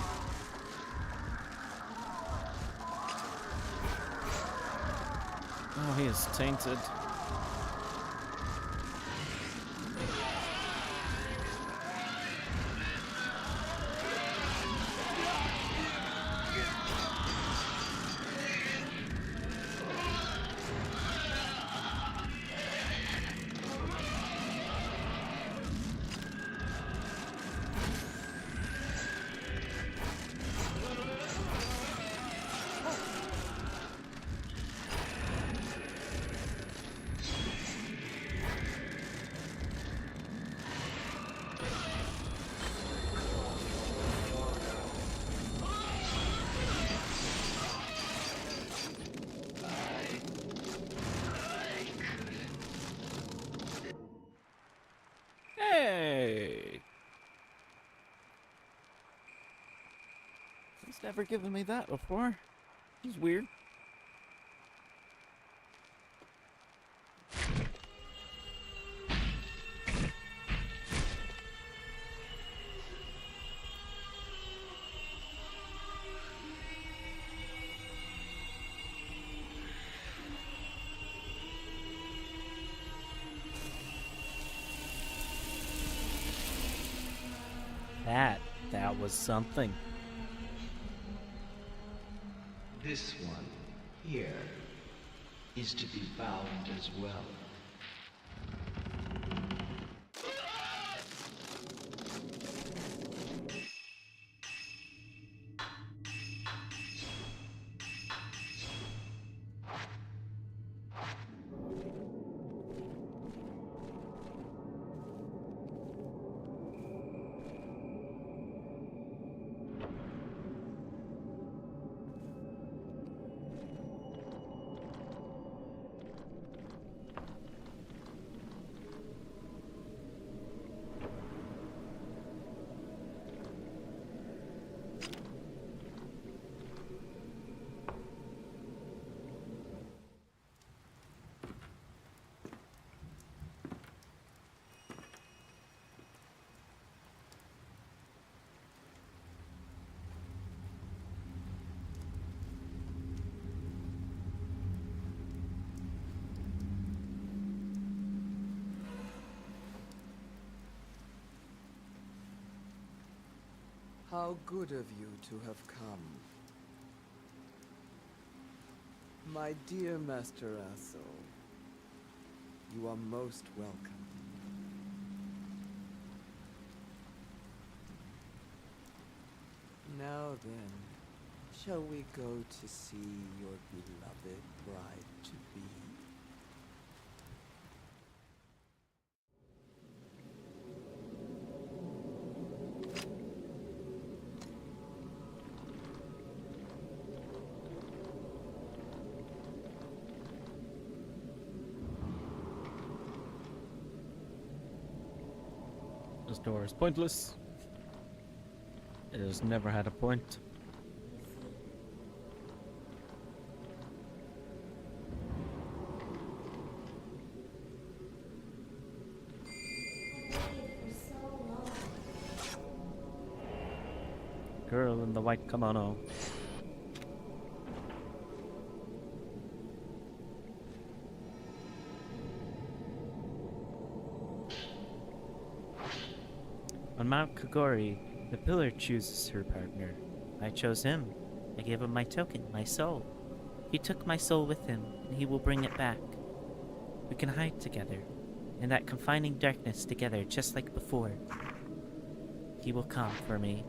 Oh, he is tainted. never given me that before. It's weird. That was something. This one here is to be bound as well. How good of you to have come. My dear Master Asso, you are most welcome. Now then, shall we go to see your beloved bride-to-be? This door is pointless. It has never had a point. Girl in the white kimono. On Mount Kogori, the pillar chooses her partner. I chose him. I gave him my token, my soul. He took my soul with him, and he will bring it back. We can hide together, in that confining darkness together, just like before. He will come for me.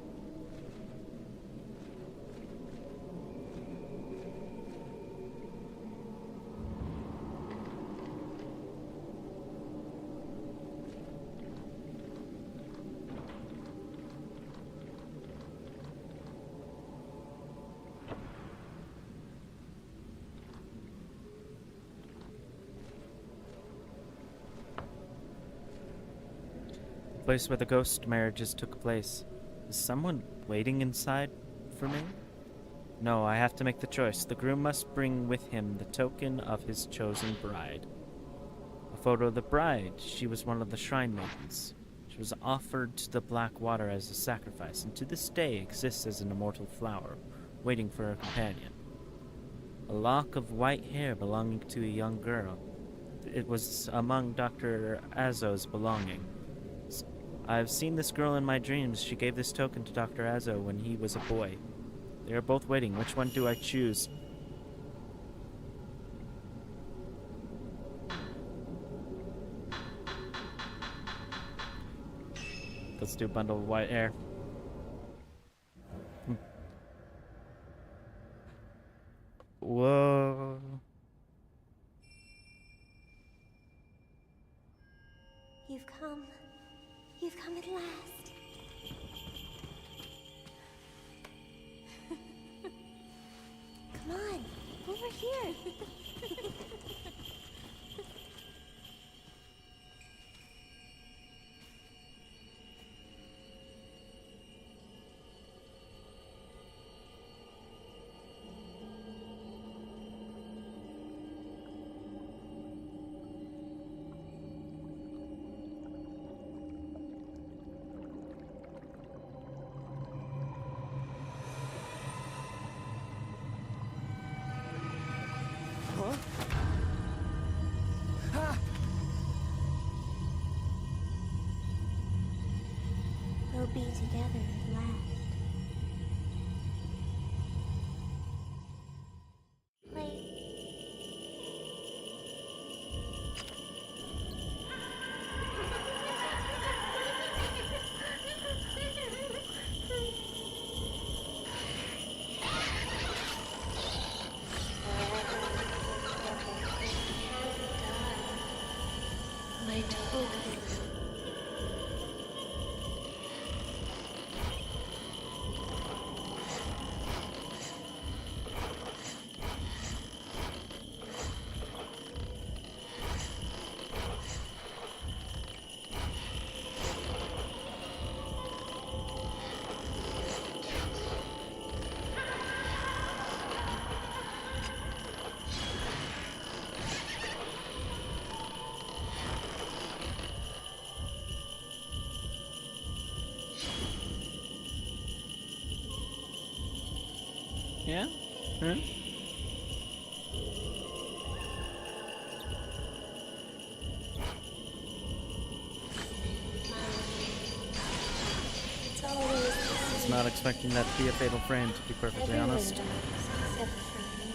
Place where the ghost marriages took place. Is someone waiting inside for me? No, I have to make the choice. The groom must bring with him the token of his chosen bride. A photo of the bride. She was one of the shrine maidens. She was offered to the black water as a sacrifice, and to this day exists as an immortal flower, waiting for her companion. A lock of white hair belonging to a young girl. It was among Dr. Azzo's belongings. I have seen this girl in my dreams. She gave this token to Dr. Azzo when he was a boy. They are both waiting. Which one do I choose? Let's do a bundle of white hair. Whoa. You've come. You've come at last. Come on, over here. be together at last. Wait. My toes. Yeah? Huh? It's always the I was same. not expecting that to be a fatal frame, to be perfectly Everyone honest. dies except for me.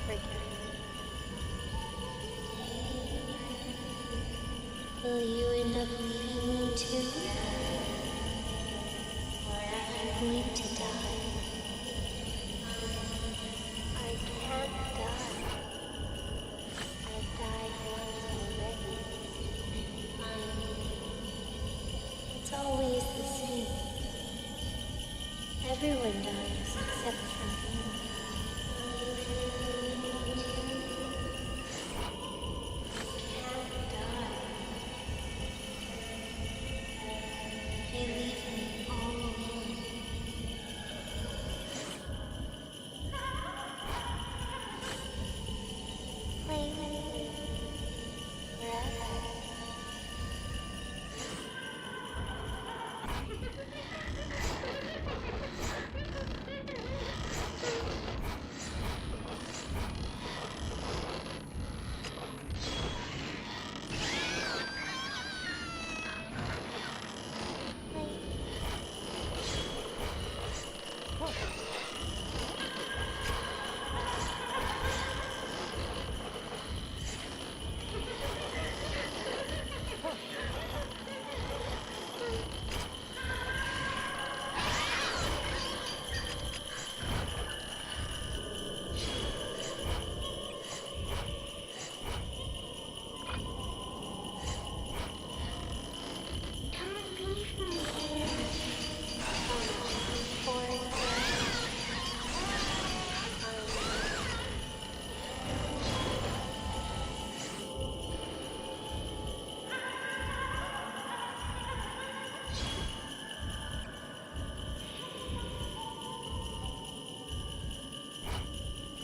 I can't. Will you end up leaving me too? Or am I going to die? I can't die. I've died once already. It's always the same. Everyone dies except for me. Can't die. They leave me all alone. Play with me forever.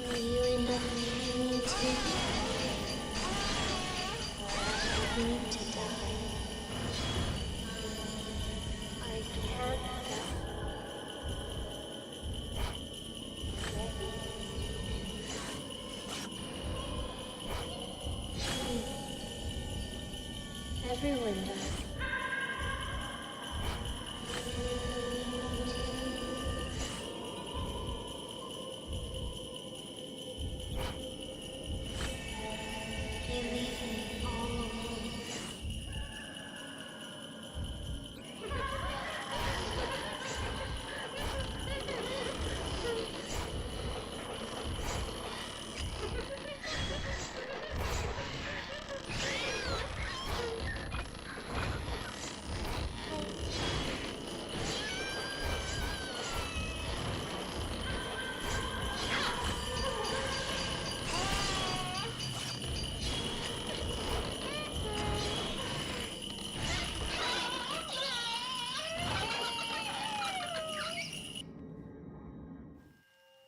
Will you end up leaving me too? Or am I going to die? I can't die. Everyone does. You leave me all alone.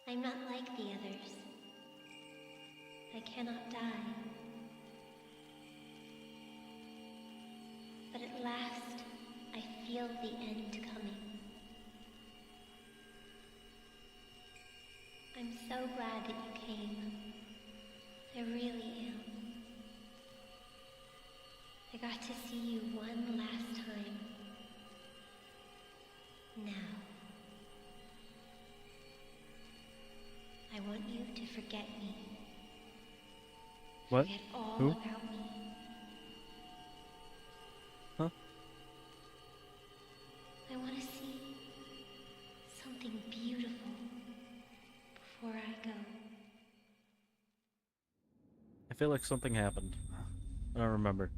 I'm not like the others. I cannot die. But at last, I feel the end coming. I'm so glad that you came. I really am. I got to see you one last time. Now. I want you to forget me. What? Forget all Who? about me. Huh? I want to see something beautiful before I go. I feel like something happened. I don't remember.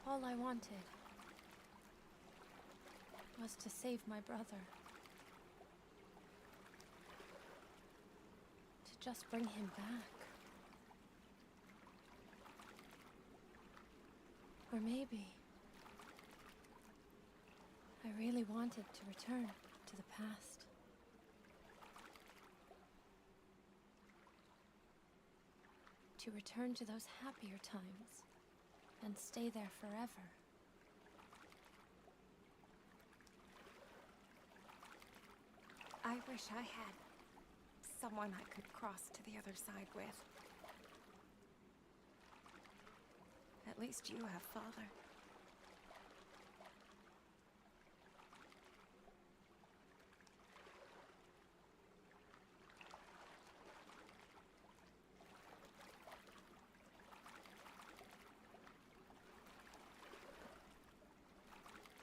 All I wanted was to save my brother. To just bring him back. Or maybe I really wanted to return to the past. To return to those happier times and stay there forever. I wish I had someone I could cross to the other side with. At least you have Father.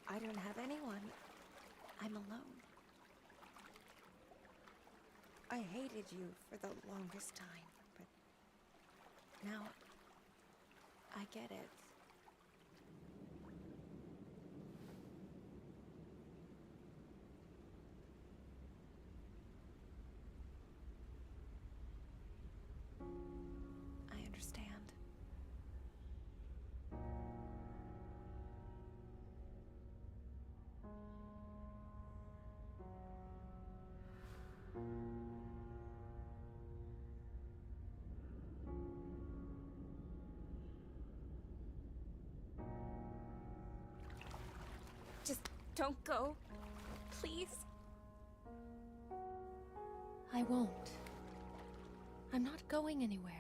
I don't have anyone. I'm alone. I hated you for the longest time, but now I get it. I understand. Just don't go. Please. I won't. I'm not going anywhere.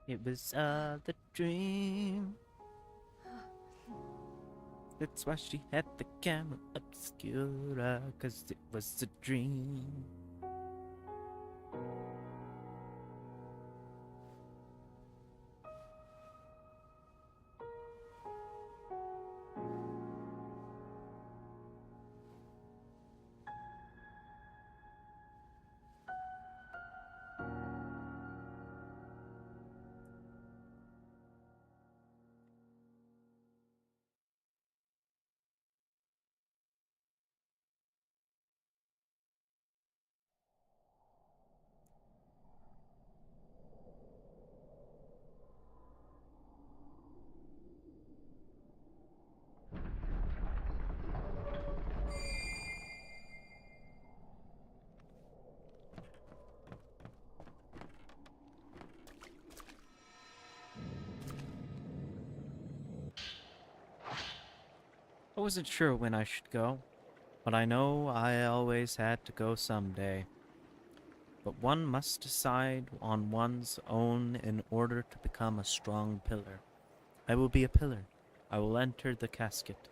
It was all a dream. That's why she had the camera obscura, 'cause it was a dream. wasn't sure when I should go, but I know I always had to go someday. But one must decide on one's own in order to become a strong pillar. I will be a pillar. I will enter the casket.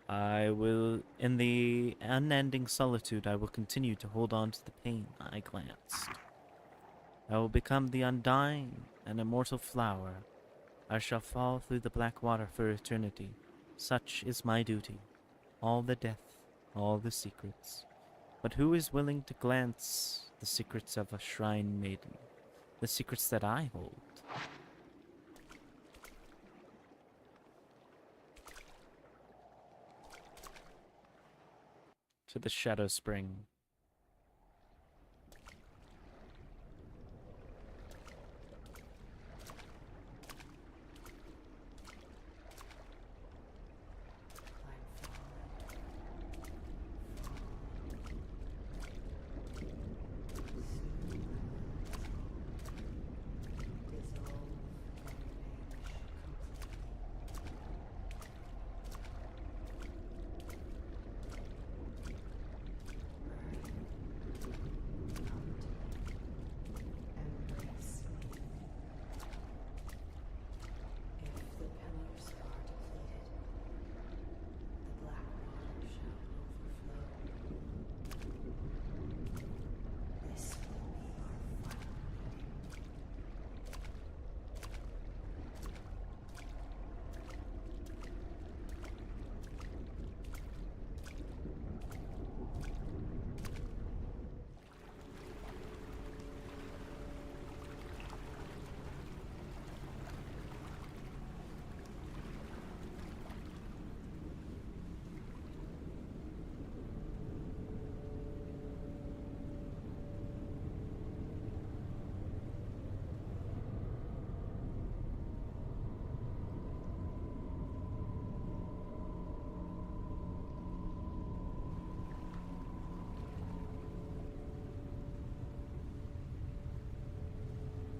I will, in the unending solitude, I will continue to hold on to the pain I glanced. I will become the undying and immortal flower. I shall fall through the black water for eternity. Such is my duty. All the death, all the secrets. But who is willing to glance the secrets of a shrine maiden? The secrets that I hold. To the Shadow Spring.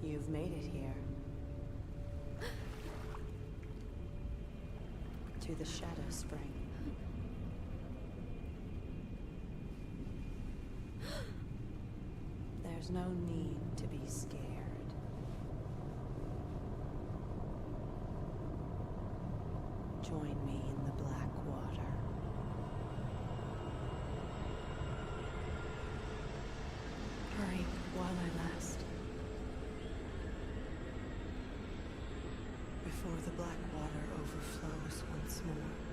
You've made it here. To the Shadow Spring. There's no need to be scared. Join me in the black water. Hurry while I last. Before the black water overflows once more.